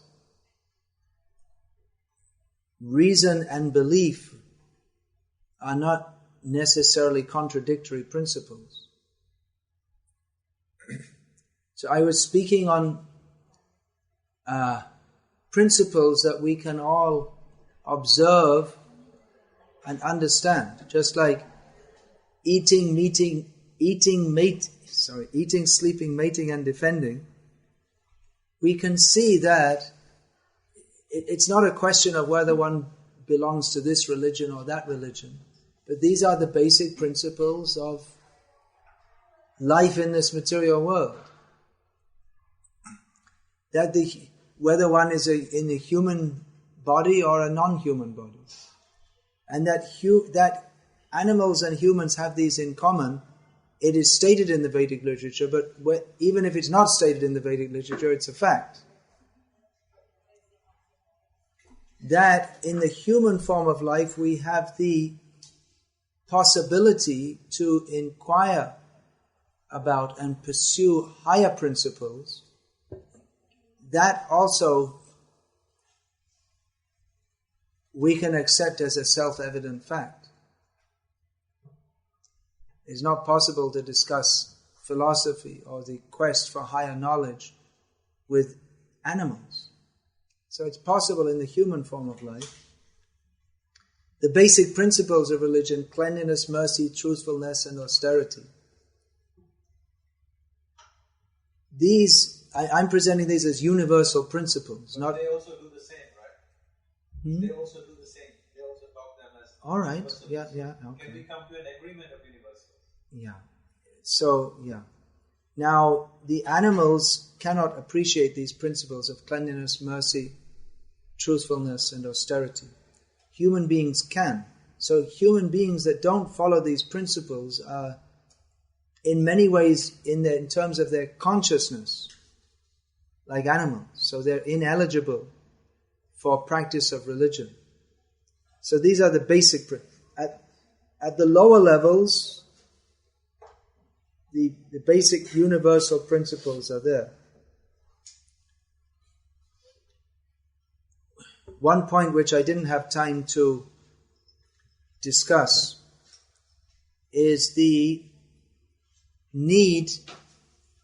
Reason and belief are not necessarily contradictory principles. So I was speaking on principles that we can all observe and understand, just like eating, sleeping, mating, and defending. We can see that it's not a question of whether one belongs to this religion or that religion, but these are the basic principles of life in this material world. That whether one is in a human body or a non-human body, and that animals and humans have these in common. It is stated in the Vedic literature, but even if it's not stated in the Vedic literature, it's a fact. that in the human form of life we have the possibility to inquire about and pursue higher principles, that also we can accept as a self-evident fact. It's not possible to discuss philosophy or the quest for higher knowledge with animals. So it's possible in the human form of life. The basic principles of religion: cleanliness, mercy, truthfulness, and austerity. I'm presenting these as universal principles. Not. They also do the same, right? They also do the same. They also talk them as. All right. Yeah. Okay. Can we come to an agreement of universal? Yeah. So, yeah. Now, the animals cannot appreciate these principles of cleanliness, mercy, truthfulness, and austerity. Human beings can. So, human beings that don't follow these principles are, in many ways, in terms of their consciousness, like animals. So, they're ineligible for practice of religion. So, these are the basic principles. At the lower levels, the basic universal principles are there. One point which I didn't have time to discuss is the need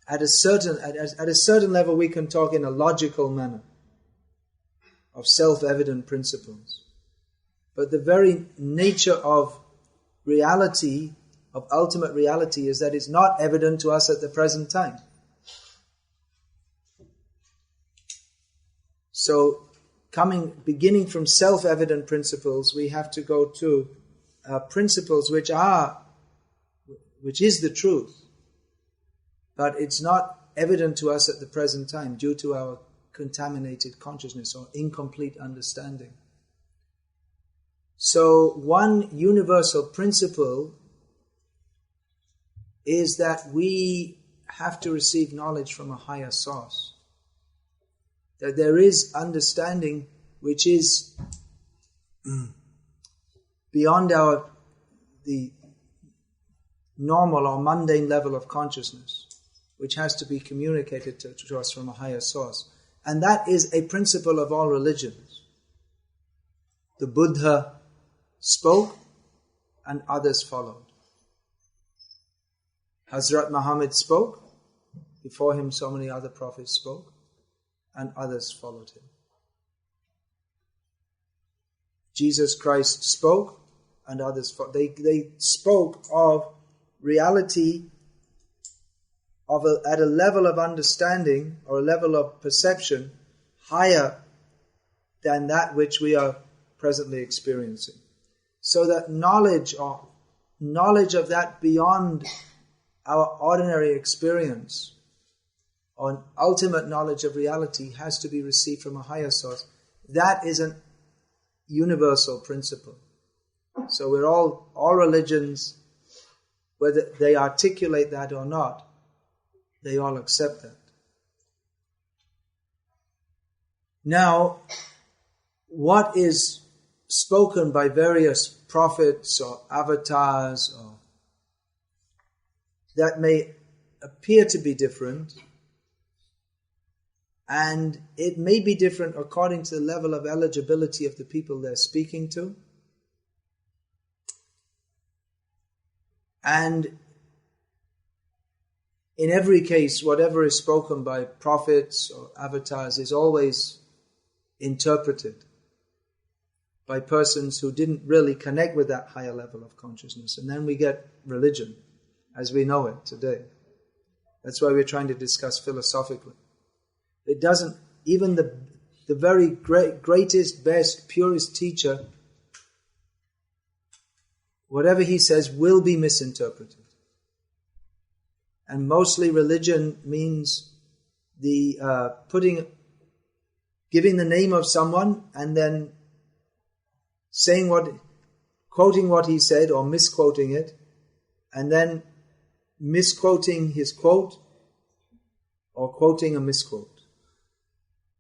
at a certain level we can talk in a logical manner of self-evident principles. But the very nature of reality, of ultimate reality, is that it's not evident to us at the present time. So, beginning from self-evident principles, we have to go to principles which is the truth, but it's not evident to us at the present time due to our contaminated consciousness or incomplete understanding. So, one universal principle is that we have to receive knowledge from a higher source. That there is understanding which is beyond the normal or mundane level of consciousness, which has to be communicated to us from a higher source. And that is a principle of all religions. The Buddha spoke and others followed. Hazrat Muhammad spoke, before him so many other prophets spoke, and others followed him. Jesus Christ spoke, and others followed. They spoke of reality at a level of understanding or a level of perception higher than that which we are presently experiencing. So that knowledge of that beyond our ordinary experience, or ultimate knowledge of reality, has to be received from a higher source. That is a universal principle. So we're all religions, whether they articulate that or not, they all accept that. Now, what is spoken by various prophets or avatars or that may appear to be different, and it may be different according to the level of eligibility of the people they're speaking to. And in every case, whatever is spoken by prophets or avatars is always interpreted by persons who didn't really connect with that higher level of consciousness. And then we get religion as we know it today. That's why we're trying to discuss philosophically. It doesn't, even the very greatest, best, purest teacher, whatever he says will be misinterpreted. And mostly religion means giving the name of someone and then quoting what he said or misquoting it, and then misquoting his quote or quoting a misquote.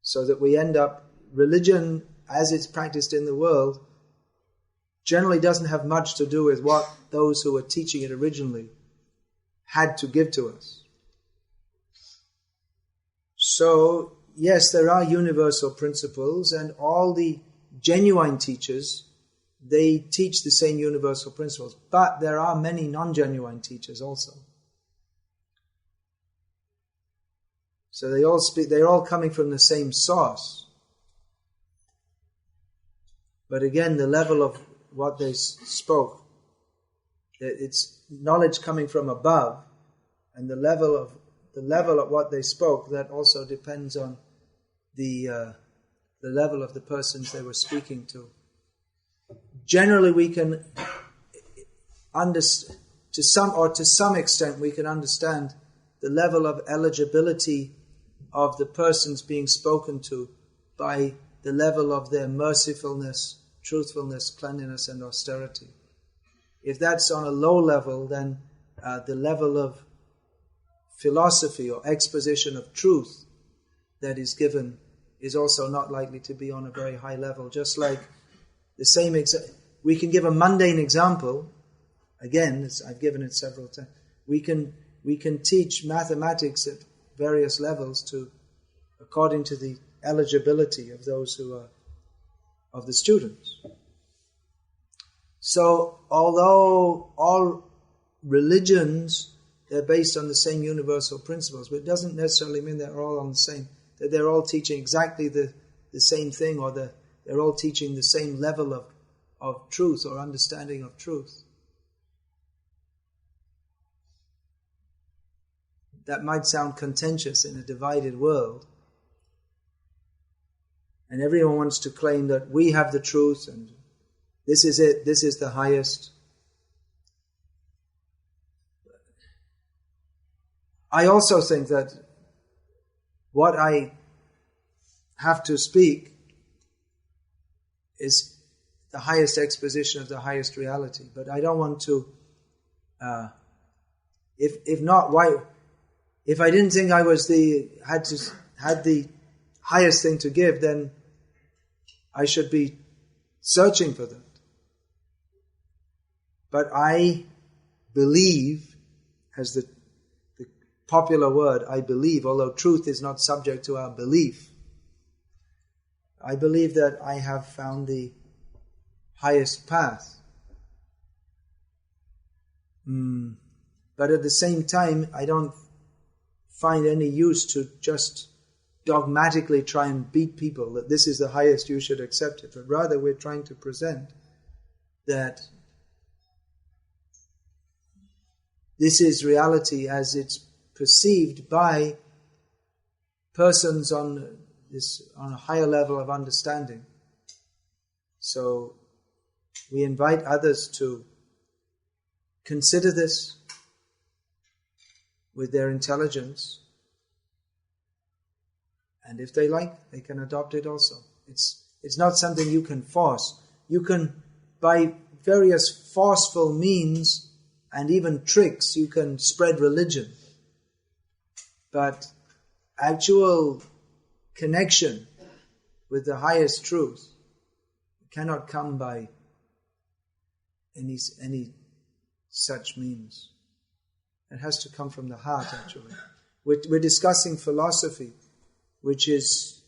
So that we end up, religion as it's practiced in the world, generally doesn't have much to do with what those who were teaching it originally had to give to us. So, yes, there are universal principles, and all the genuine teachers, they teach the same universal principles. But there are many non-genuine teachers also. So they're all coming from the same source. But again, the level of what they spoke, it's knowledge coming from above, and the level of what they spoke, that also depends on the level of the persons they were speaking to. Generally, we can to some extent, we can understand the level of eligibility of the persons being spoken to by the level of their mercifulness, truthfulness, cleanliness, and austerity. If that's on a low level, then the level of philosophy or exposition of truth that is given is also not likely to be on a very high level. Just like the same we can give a mundane example. Again, I've given it several times. We can teach mathematics at various levels according to the eligibility of those who are of the students. So, although all religions, they're based on the same universal principles, but it doesn't necessarily mean they're all on the same, that they're all teaching exactly the same thing, or they're all teaching the same level of truth or understanding of truth. That might sound contentious in a divided world. And everyone wants to claim that we have the truth and this is it, this is the highest. I also think that what I have to speak is the highest exposition of the highest reality. But I don't want to, if not, why? If I didn't think I had the highest thing to give, then I should be searching for that. But I believe, as the popular word, I believe, although truth is not subject to our belief, I believe that I have found the highest path. But at the same time, I don't find any use to just dogmatically try and beat people that this is the highest, you should accept it. But rather we're trying to present that this is reality as it's perceived by persons on a higher level of understanding. So we invite others to consider this with their intelligence, and if they like, they can adopt it also. It's not something you can force. You can, by various forceful means and even tricks, you can spread religion. But actual connection with the highest truth cannot come by any such means. It has to come from the heart, actually. We're discussing philosophy, which is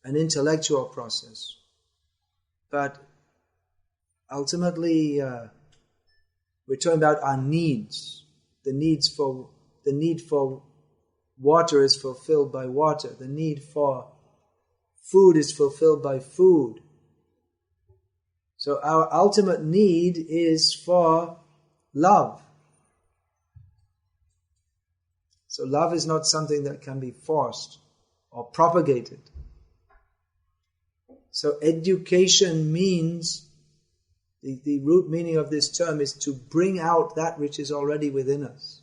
an intellectual process. But ultimately, we're talking about our needs. The need for water is fulfilled by water. The need for food is fulfilled by food. So our ultimate need is for love. So love is not something that can be forced or propagated. So education means, the root meaning of this term is to bring out that which is already within us.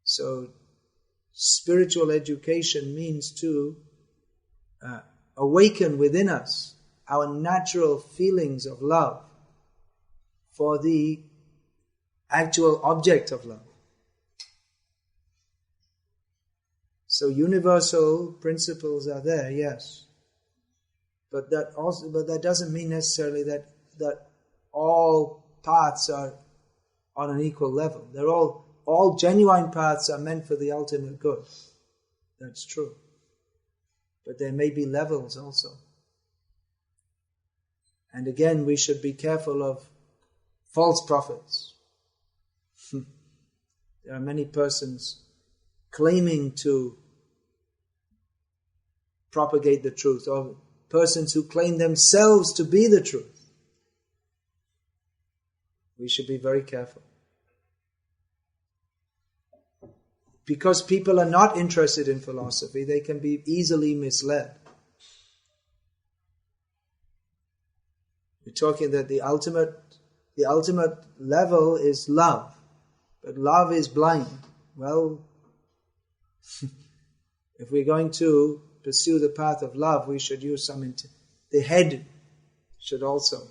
So spiritual education means to awaken within us our natural feelings of love for the actual object of love. So universal principles are there, yes. But that doesn't mean necessarily that all paths are on an equal level. They're all genuine paths are meant for the ultimate good. That's true. But there may be levels also. And again, we should be careful of false prophets. There are many persons claiming to propagate the truth, or persons who claim themselves to be the truth. We should be very careful. Because people are not interested in philosophy, they can be easily misled. We're talking that the ultimate level is love, but love is blind. Well, if we're going to pursue the path of love, we should use some the head should also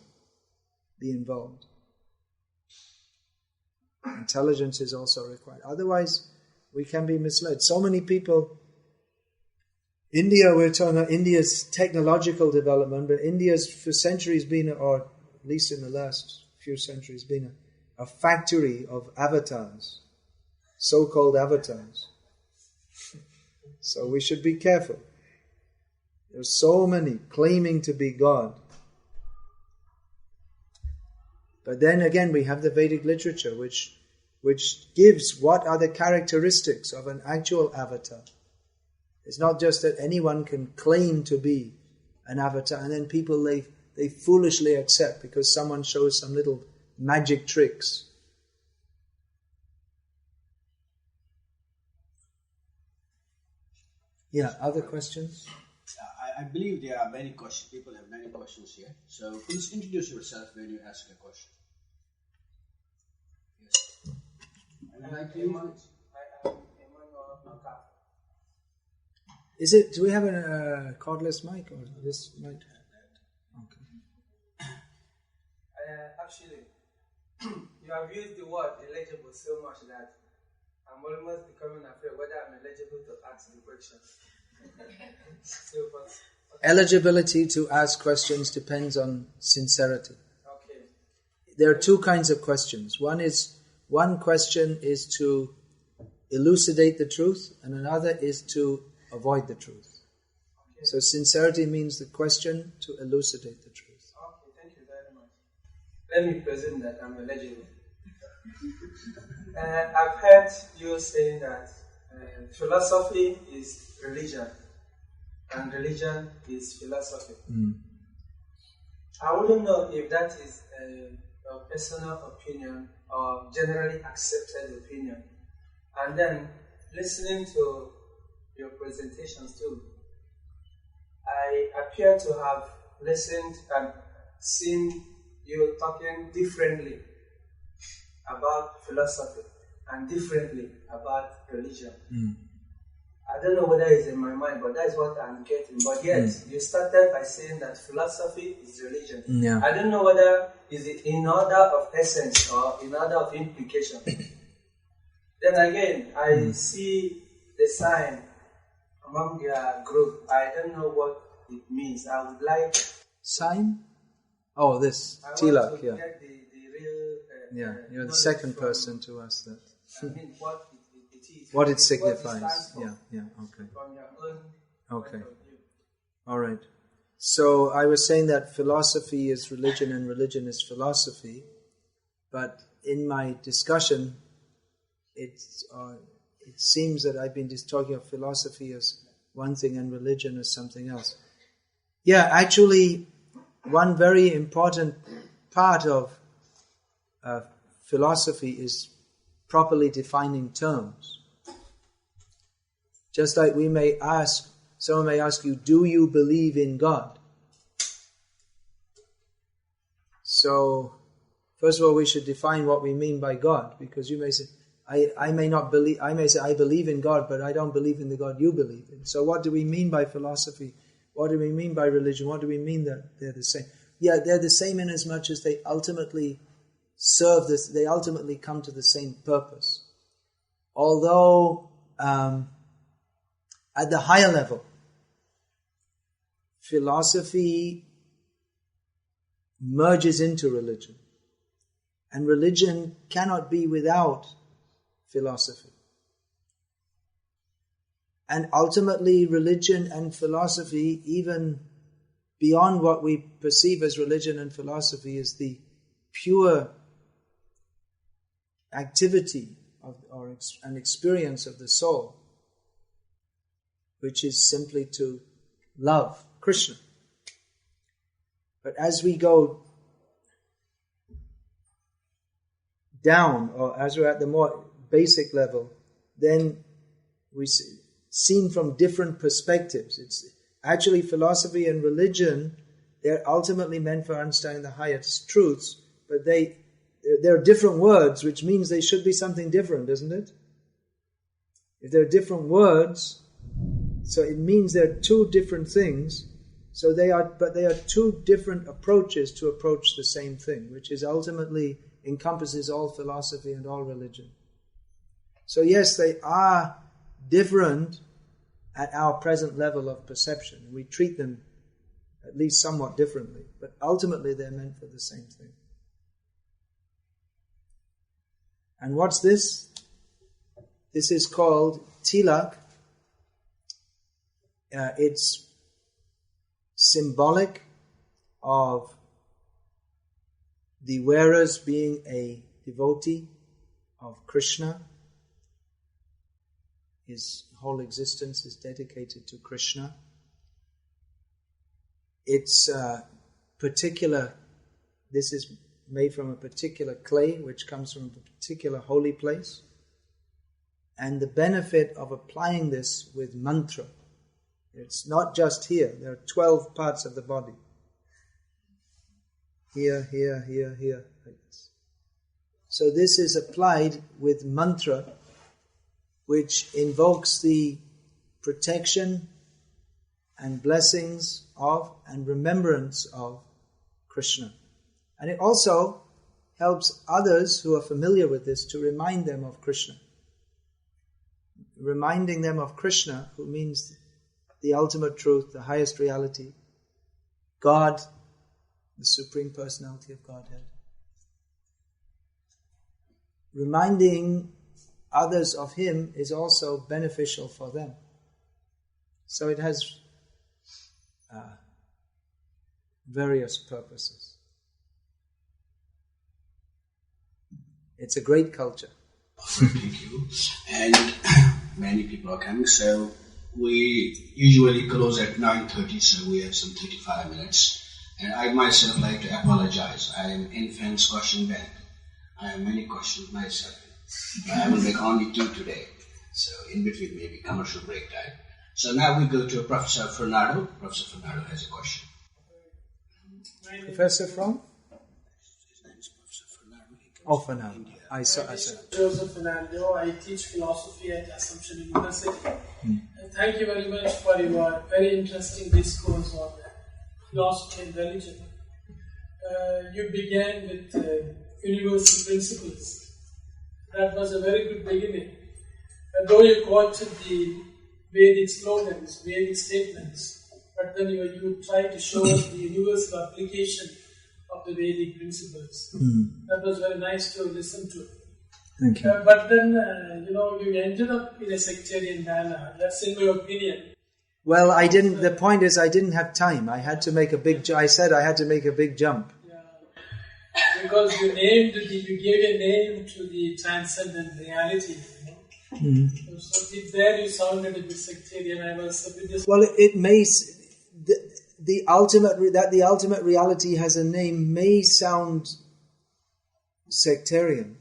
be involved. Intelligence is also required. Otherwise, we can be misled. So many people, we're talking about India's technological development, but India's for centuries been, or at least in the last few centuries, been a factory of avatars, so-called avatars. So we should be careful. There's so many claiming to be God. But then again, we have the Vedic literature, which gives what are the characteristics of an actual avatar. It's not just that anyone can claim to be an avatar, and then people they foolishly accept because someone shows some little magic tricks. Yeah, other questions? I believe there are many questions. People have many questions here. So please introduce yourself when you ask a question. Yes. Is it? Do we have a cordless mic or this mic? Okay. Actually, you have used the word eligible so much that I'm almost becoming afraid whether I'm eligible to ask the question. Eligibility to ask questions depends on sincerity. Okay. There are two kinds of questions. One question is to elucidate the truth, and another is to avoid the truth. Okay. So sincerity means the question to elucidate the truth. Okay, thank you very much. Let me presume that I'm eligible. I've heard you saying that philosophy is religion, and religion is philosophy. I wouldn't know if that is a personal opinion or generally accepted opinion. And then, listening to your presentations too, I appear to have listened and seen you talking differently about philosophy and differently about religion. I don't know whether it's in my mind, but that's what I'm getting. But yet, you started by saying that philosophy is religion. Yeah. I don't know whether is it in order of essence or in order of implication. Then again, I see the sign among their group. I don't know what it means. I would like... Sign? Oh, this. Tilak, yeah. Get the real... Yeah, you're the second person to ask that. I mean, what it is. What it signifies. What it Yeah, okay. From your own Okay. point of view. All right. So I was saying that philosophy is religion and religion is philosophy. But in my discussion, it seems that I've been just talking of philosophy as one thing and religion as something else. Yeah, actually, one very important part of philosophy is properly defining terms. Just like someone may ask you, do you believe in God? So, first of all, we should define what we mean by God, because you may say, I may say, I believe in God, but I don't believe in the God you believe in. So what do we mean by philosophy? What do we mean by religion? What do we mean that they're the same? Yeah, they're the same in as much as they ultimately serve this, they ultimately come to the same purpose. Although, at the higher level, philosophy merges into religion. And religion cannot be without philosophy. And ultimately, religion and philosophy, even beyond what we perceive as religion and philosophy, is the pure activity or an experience of the soul, which is simply to love Krishna. But as we go down, or as we're at the more basic level, then we see, seen from different perspectives. It's actually philosophy and religion, they're ultimately meant for understanding the highest truths, but they're different words, which means they should be something different, isn't it? If they're different words, so it means they're two different things, they are two different approaches to approach the same thing, which is ultimately encompasses all philosophy and all religion. So yes, they are different at our present level of perception. We treat them at least somewhat differently, but ultimately they're meant for the same thing. And what's this? This is called tilak. It's symbolic of the wearers being a devotee of Krishna. His whole existence is dedicated to Krishna. It's this is made from a particular clay which comes from a particular holy place. And the benefit of applying this with mantra, it's not just here, there are 12 parts of the body. Here, here, here, here, like this. So this is applied with mantra, which invokes the protection and blessings of and remembrance of Krishna. And it also helps others who are familiar with this to remind them of Krishna. Reminding them of Krishna, who means the ultimate truth, the highest reality, God, the Supreme Personality of Godhead. Reminding others of Him is also beneficial for them. So it has various purposes. It's a great culture. Thank you. And many people are coming, so we usually close at 9:30, so we have some 35 minutes. And I myself like to apologize. I am infant's question bank. I have many questions myself. I will make only 2 today. So in between maybe commercial break time. So now we go to Professor Fernando. Professor Fernando has a question. Professor from? His name is Professor Fernando. Oh, Fernando. I said. Joseph Fernando. I teach philosophy at Assumption University. And thank you very much for your very interesting discourse on philosophy and religion. You began with universal principles. That was a very good beginning. And though you quoted the Vedic slogans, Vedic statements, but then you tried to show us the universal application of the Vedic principles. That was very nice to listen to. Thank you. But then, you ended up in a sectarian manner. That's in my opinion. Well, the point is I didn't have time. I had to make a big jump. I said I had to make a big jump. Yeah. Because you gave a name to the transcendent reality. So there you sounded a bit sectarian. I was a bit... Well, it may... The ultimate reality has a name may sound sectarian.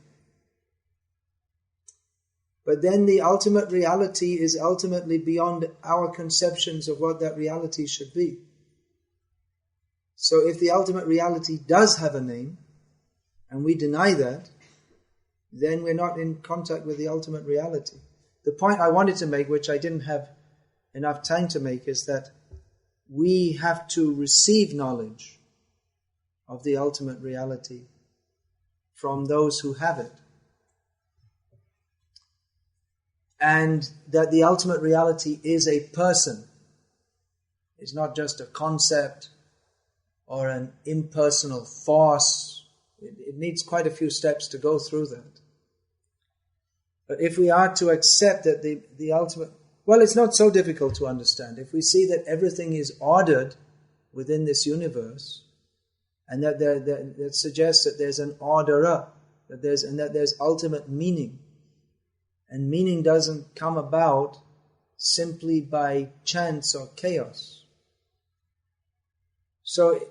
But then the ultimate reality is ultimately beyond our conceptions of what that reality should be. So if the ultimate reality does have a name, and we deny that, then we're not in contact with the ultimate reality. The point I wanted to make, which I didn't have enough time to make, is that we have to receive knowledge of the ultimate reality from those who have it. And that the ultimate reality is a person. It's not just a concept or an impersonal force. It needs quite a few steps to go through that. But if we are to accept that the ultimate... Well, it's not so difficult to understand. If we see that everything is ordered within this universe, and that suggests that there's an orderer, that there's ultimate meaning. And meaning doesn't come about simply by chance or chaos. So,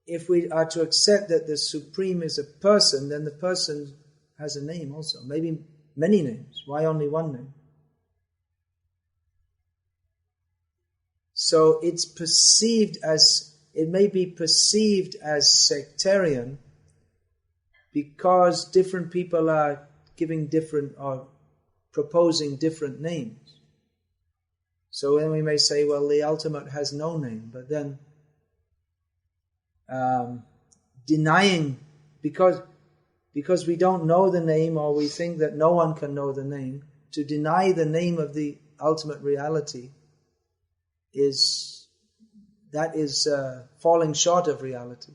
if we are to accept that the Supreme is a person, then the person has a name also. Maybe many names. Why only one name? So it may be perceived as sectarian because different people are giving different or proposing different names. So then we may say, well, the ultimate has no name, but then denying, because we don't know the name, or we think that no one can know the name, to deny the name of the ultimate reality is falling short of reality.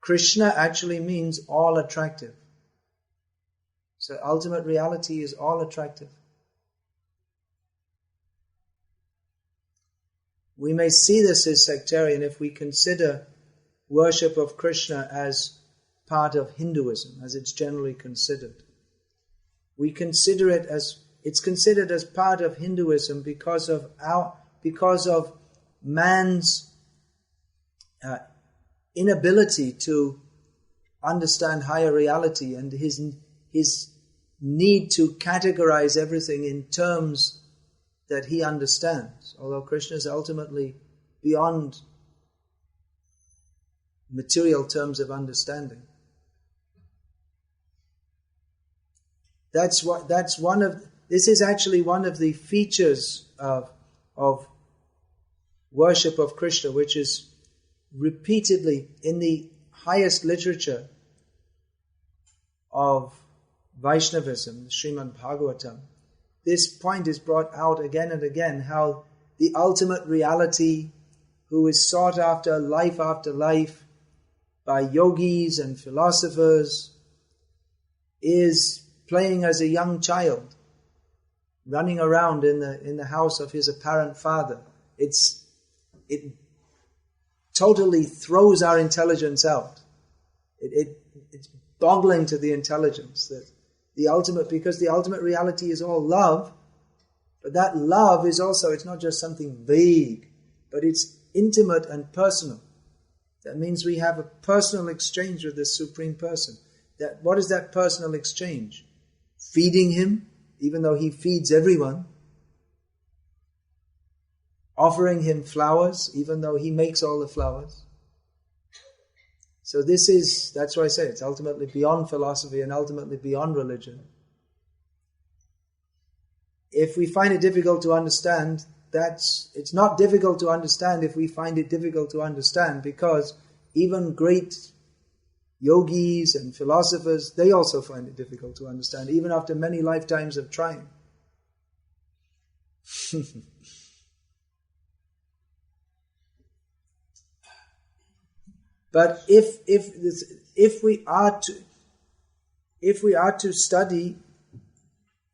Krishna actually means all attractive. So ultimate reality is all attractive. We may see this as sectarian if we consider worship of Krishna as part of Hinduism, as it's generally considered. We consider it as, it's considered as part of Hinduism because of man's inability to understand higher reality and his need to categorize everything in terms that he understands, although Krishna is ultimately beyond material terms of understanding. This is actually one of the features of worship of Krishna, which is repeatedly in the highest literature of Vaishnavism, the Srimad Bhagavatam. This point is brought out again and again, how the ultimate reality, who is sought after life by yogis and philosophers, is playing as a young child, running around in the house of his apparent father. It totally throws our intelligence out. It's boggling to the intelligence that because the ultimate reality is all love, but that love is also, it's not just something vague, but it's intimate and personal. That means we have a personal exchange with the Supreme Person. What is that personal exchange? Feeding Him, even though He feeds everyone. Offering Him flowers, even though He makes all the flowers. So that's why I say it's ultimately beyond philosophy and ultimately beyond religion. If we find it difficult to understand, it's not difficult to understand if we find it difficult to understand, because even great yogis and philosophers, they also find it difficult to understand, even after many lifetimes of trying. But if we are to study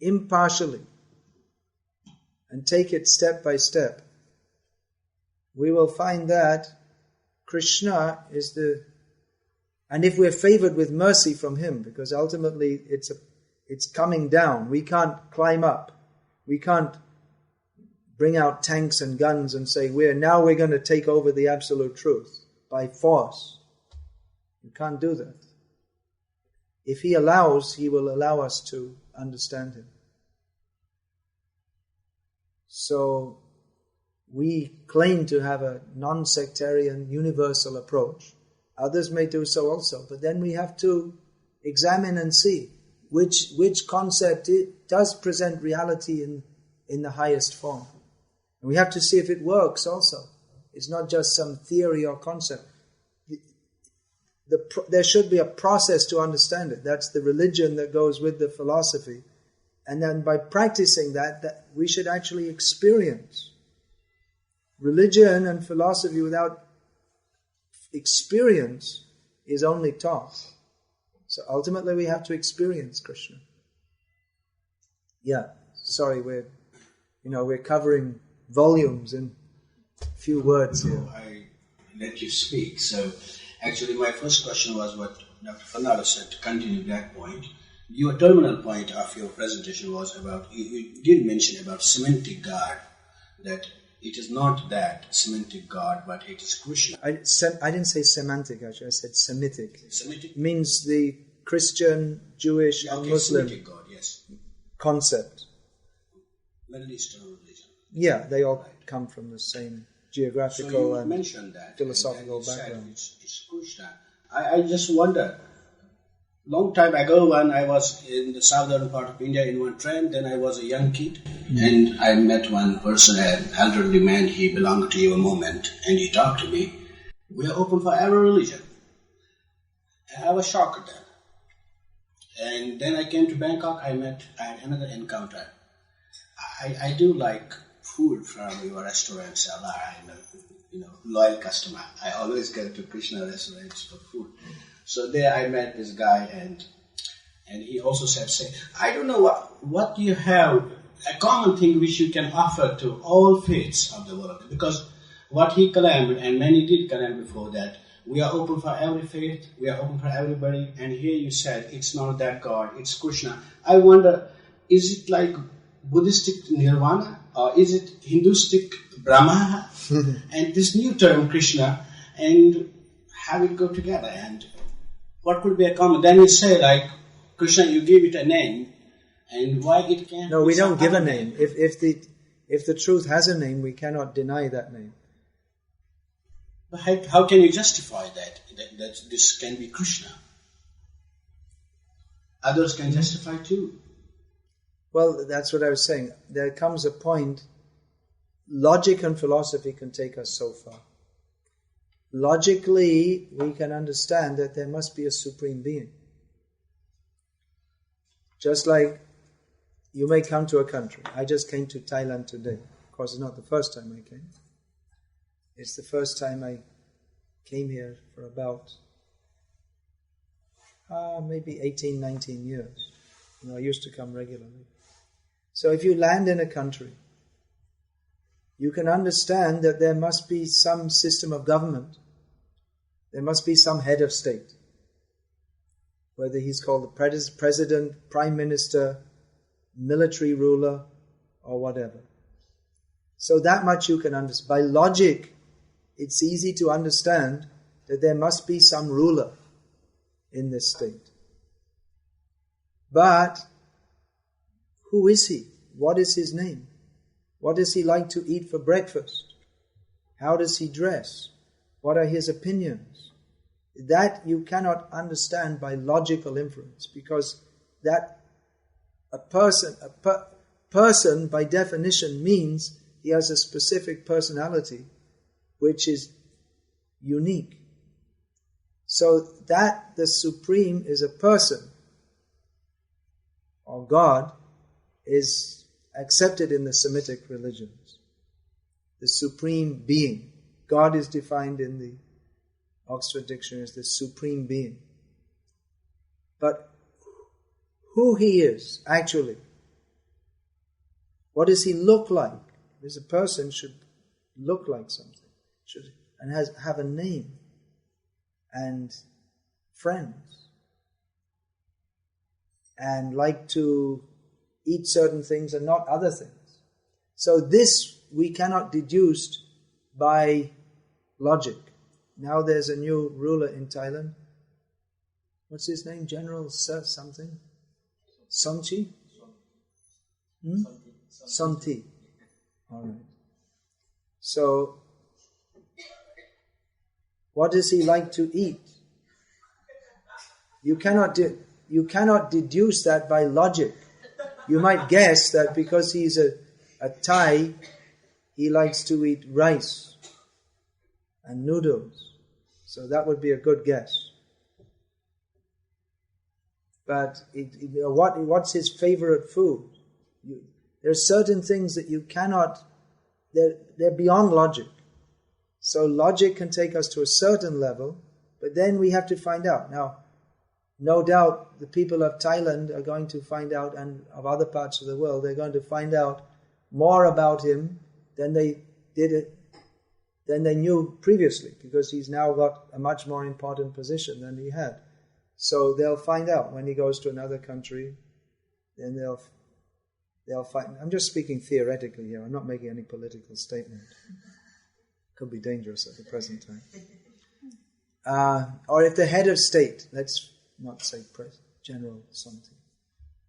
impartially and take it step by step, we will find that Krishna is and if we're favored with mercy from Him, because ultimately it's coming down. We can't climb up. We can't bring out tanks and guns and say we're going to take over the absolute truth by force. You can't do that. If He allows, He will allow us to understand Him. So we claim to have a non-sectarian, universal approach. Others may do so also, but then we have to examine and see which concept does present reality in the highest form. And we have to see if it works also. It's not just some theory or concept. There should be a process to understand it. That's the religion that goes with the philosophy. And then by practicing that we should actually experience. Religion and philosophy without experience is only talk. So ultimately we have to experience Krishna. Yeah, sorry, we're covering volumes in a few words here. I let you speak. So actually my first question was what Dr. Fernando said, to continue that point. Your terminal point of your presentation was about, you did mention about semantic God, that it is not that semantic God, but it is Krishna. I didn't say semantic, actually. I said Semitic. Semitic Means the Christian, Jewish, and Muslim Semitic God, yes. concept. Middle Eastern religion. Yeah, they all come from the same geographical so you and mentioned that, philosophical and you background. Said it's Krishna. I just wonder, long time ago when I was in the southern part of India in one train, then I was a young kid, and I met one person, an elderly man, he belonged to your movement, and he talked to me. We are open for every religion. And I was shocked then. And then I came to Bangkok, I had another encounter. I do like food from your restaurants a lot. I'm a loyal customer. I always go to Krishna restaurants for food. So there I met this guy, and he also said, I don't know what you have, a common thing which you can offer to all faiths of the world. Because what he claimed, and many did claim before that, we are open for every faith, we are open for everybody, and here you said, it's not that God, it's Krishna. I wonder, is it like Buddhistic nirvana, or is it Hinduistic Brahma, and this new term Krishna, and how it go together, and what could be a common? Then you say like, Krishna, you give it a name, and why it can't? No, we don't give a name. If the truth has a name, we cannot deny that name. But how can you justify that this can be Krishna? Others can justify too. Well, that's what I was saying. There comes a point, logic and philosophy can take us so far. Logically, we can understand that there must be a supreme being. Just like you may come to a country. I just came to Thailand today. Of course, it's not the first time I came. It's the first time I came here for about maybe 18, 19 years. I used to come regularly. So if you land in a country, you can understand that there must be some system of government. There must be some head of state. Whether he's called the president, prime minister, military ruler, or whatever. So that much you can understand. By logic, it's easy to understand that there must be some ruler in this state. But who is he? What is his name? What does he like to eat for breakfast? How does he dress? What are his opinions? That you cannot understand by logical inference, because that a person by definition means he has a specific personality which is unique. So that the Supreme is a person, or God, is accepted in the Semitic religions. The Supreme Being. God is defined in the Oxford Dictionary as the Supreme Being. But who He is, actually, what does He look like? Because a person should look like something, and have a name and friends, and like to eat certain things and not other things. So this we cannot deduce by logic. Now there's a new ruler in Thailand. What's his name? General Sir something? Somchi? Somti. All right. So, what does he like to eat? You cannot deduce that by logic. You might guess that because he's a Thai, he likes to eat rice and noodles. So that would be a good guess. But what's his favorite food? There are certain things that you cannot, they're beyond logic. So logic can take us to a certain level, but then we have to find out. Now, no doubt the people of Thailand are going to find out, and of other parts of the world, they're going to find out more about him than they knew previously, because he's now got a much more important position than he had. So they'll find out when he goes to another country, then they'll find. I'm just speaking theoretically here. I'm not making any political statement. Could be dangerous at the present time. Or if the head of state, let's not say general something.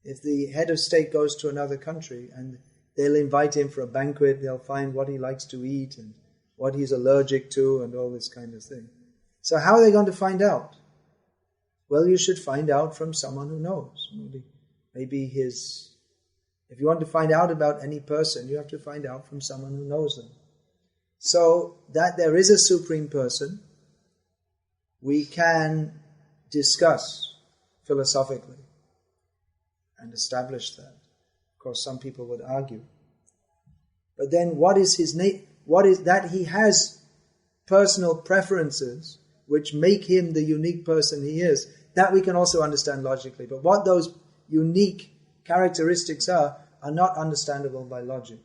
If the head of state goes to another country and they'll invite him for a banquet, they'll find what he likes to eat and what he's allergic to and all this kind of thing. So how are they going to find out? Well, you should find out from someone who knows. Maybe if you want to find out about any person, you have to find out from someone who knows them. So that there is a supreme person, we can discuss philosophically and establish that. Of course, some people would argue. But then what is his name? What is that he has personal preferences which make him the unique person he is? That we can also understand logically. But what those unique characteristics are not understandable by logic.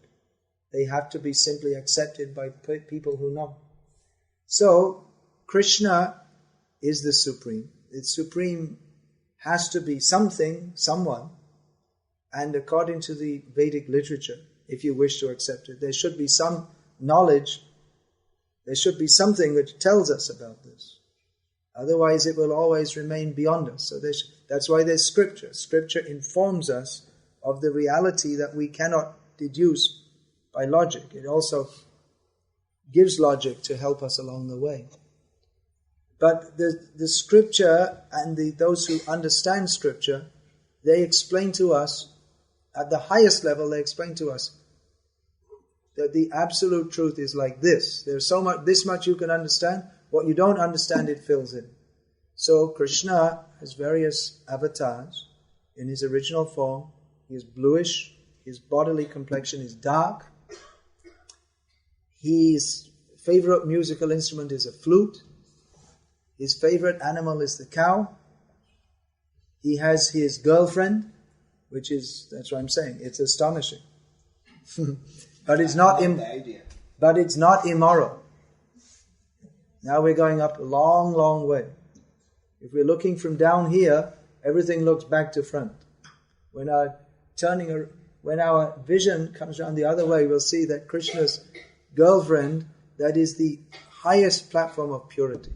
They have to be simply accepted by people who know. So, Krishna is the Supreme. The Supreme has to be something, someone, and according to the Vedic literature, if you wish to accept it, there should be some knowledge, there should be something which tells us about this. Otherwise it will always remain beyond us. So that's why there's scripture. Scripture informs us of the reality that we cannot deduce by logic. It also gives logic to help us along the way. But the scripture and those who understand scripture, they explain to us, at the highest level, they explain to us that the absolute truth is like this. There's so much, this much you can understand. What you don't understand, it fills in. So Krishna has various avatars. In his original form, he is bluish. His bodily complexion is dark. His favorite musical instrument is a flute. His favorite animal is the cow. He has his girlfriend, that's what I'm saying. It's astonishing. But it's not immoral. Now we're going up a long, long way. If we're looking from down here, everything looks back to front. When our vision comes around the other way, we'll see that Krishna's girlfriend, that is the highest platform of purity.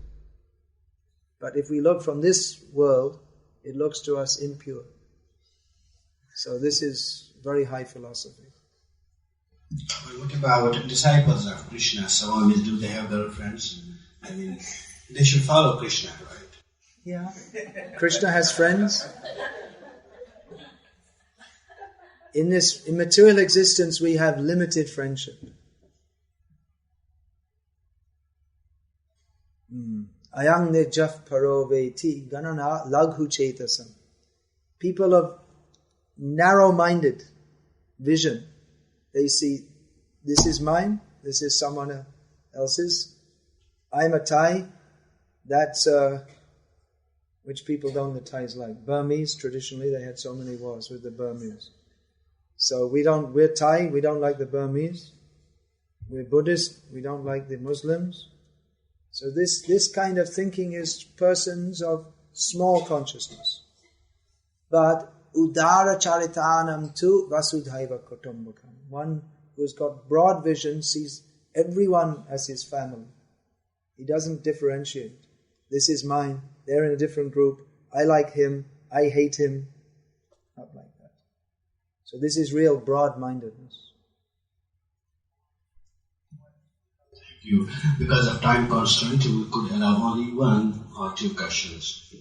But if we look from this world, it looks to us impure. So this is very high philosophy. What about disciples of Krishna, Swami? Do they have girlfriends? I mean, they should follow Krishna, right? Yeah. Krishna has friends. In this immaterial existence, we have limited friendship. Ayang nejaf paro veti ganana laghu chetasam. People of narrow-minded vision, they see, this is mine, this is someone else's. I'm a Thai, that's which people don't the Thais like. Burmese, traditionally, they had so many wars with the Burmese. So we're Thai, we don't like the Burmese. We're Buddhist, we don't like the Muslims. So this kind of thinking is persons of small consciousness. But udara charitanam tu vasudhaiva kutumbakam. One who's got broad vision sees everyone as his family. He doesn't differentiate. This is mine, they're in a different group, I like him, I hate him. Not like that. So this is real broad-mindedness. Thank you. Because of time constraint, we could allow only one or two questions.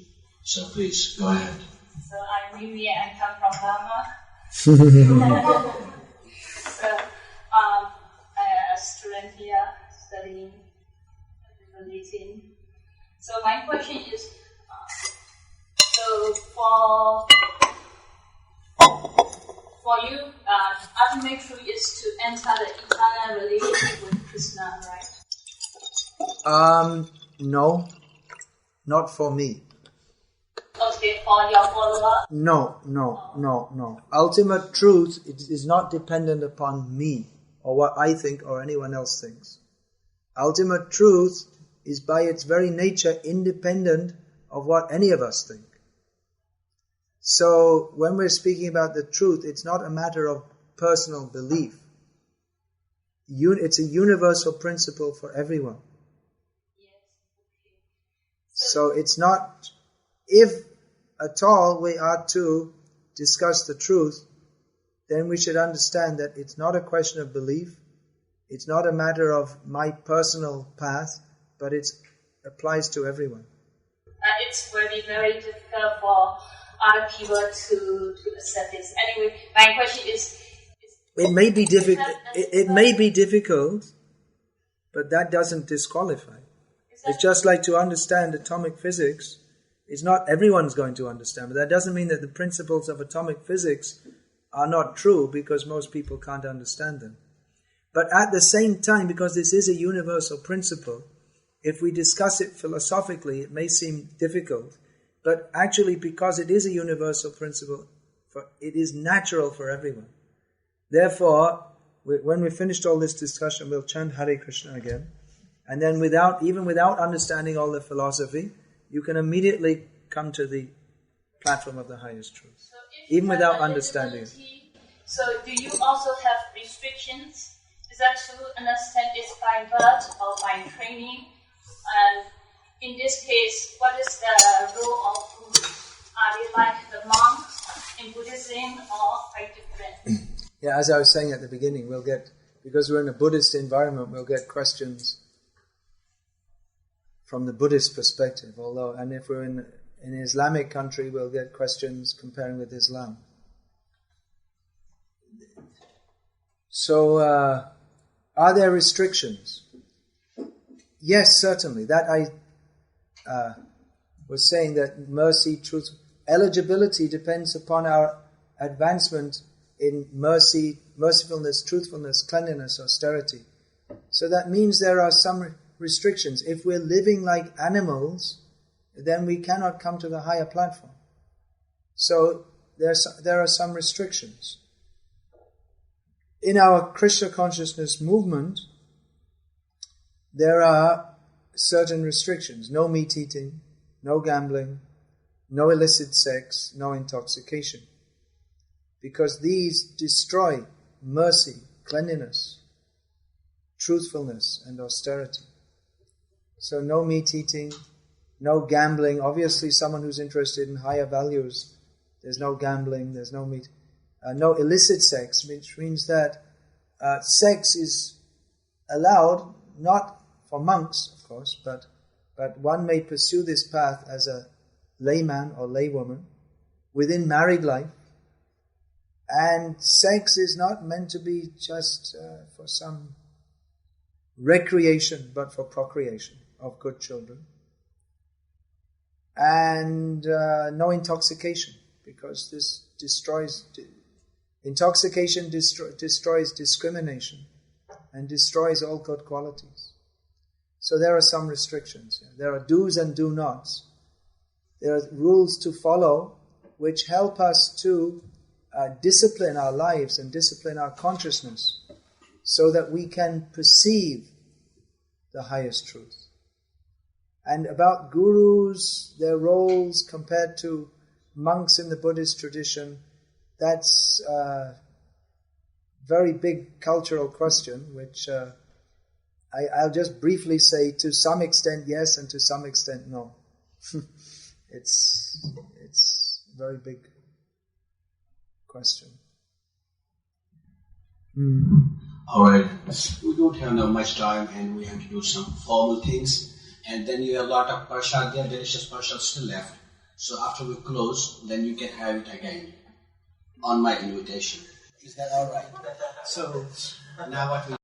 So please, go ahead. So I'm Mimi, I come from Burma. So I'm a student here studying medicine. So my question is, so for for you, ultimate truth is to enter the eternal relationship with Krishna, right? No, not for me. Okay, for your follower? No. Ultimate truth is not dependent upon me or what I think or anyone else thinks. Ultimate truth is by its very nature independent of what any of us think. So when we're speaking about the truth, it's not a matter of personal belief. It's a universal principle for everyone. Yes. Okay. So it's not, if at all we are to discuss the truth, then we should understand that it's not a question of belief, it's not a matter of my personal path, but it applies to everyone. It's very, very difficult for other people to accept this. Anyway, my question is... It may be difficult. It may be difficult, but that doesn't disqualify. It's just like to understand atomic physics. It's not everyone's going to understand, but that doesn't mean that the principles of atomic physics are not true because most people can't understand them. But at the same time, because this is a universal principle, if we discuss it philosophically, it may seem difficult, but actually because it is a universal principle, it is natural for everyone. Therefore, when we finished all this discussion, we'll chant Hare Krishna again, and then even without understanding all the philosophy, you can immediately come to the platform of the highest truth, So even without understanding it. So do you also have restrictions? Is that to understand this by birth or by training? And in this case, what is the role of Guru? Are they like the monks in Buddhism or quite different? Yeah, as I was saying at the beginning, because we're in a Buddhist environment, we'll get questions from the Buddhist perspective. And if we're in an Islamic country, we'll get questions comparing with Islam. So, are there restrictions? Yes, certainly. That I was saying that mercy, truth, eligibility depends upon our advancement in mercy, mercifulness, truthfulness, cleanliness, austerity. So that means there are some restrictions. If we're living like animals, then we cannot come to the higher platform. So there are some restrictions. In our Krishna consciousness movement, there are certain restrictions. No meat eating, no gambling, no illicit sex, no intoxication. Because these destroy mercy, cleanliness, truthfulness, and austerity. So no meat eating, no gambling. Obviously, someone who's interested in higher values, there's no gambling, there's no meat. No illicit sex, which means that sex is allowed, not for monks, of course, but one may pursue this path as a layman or laywoman within married life. And sex is not meant to be just for some recreation, but for procreation of good children. And no intoxication, because this destroys... Intoxication destroys discrimination and destroys all good qualities. So there are some restrictions. There are do's and do nots. There are rules to follow which help us to discipline our lives and discipline our consciousness so that we can perceive the highest truth. And about gurus, their roles compared to monks in the Buddhist tradition, that's a very big cultural question, which I'll just briefly say to some extent yes and to some extent no. It's a very big question. All right. We don't have now much time and we have to do some formal things. And then you have a lot of prasad there, delicious prasad still left. So after we close, then you can have it again on my invitation. Is that all right? So now what we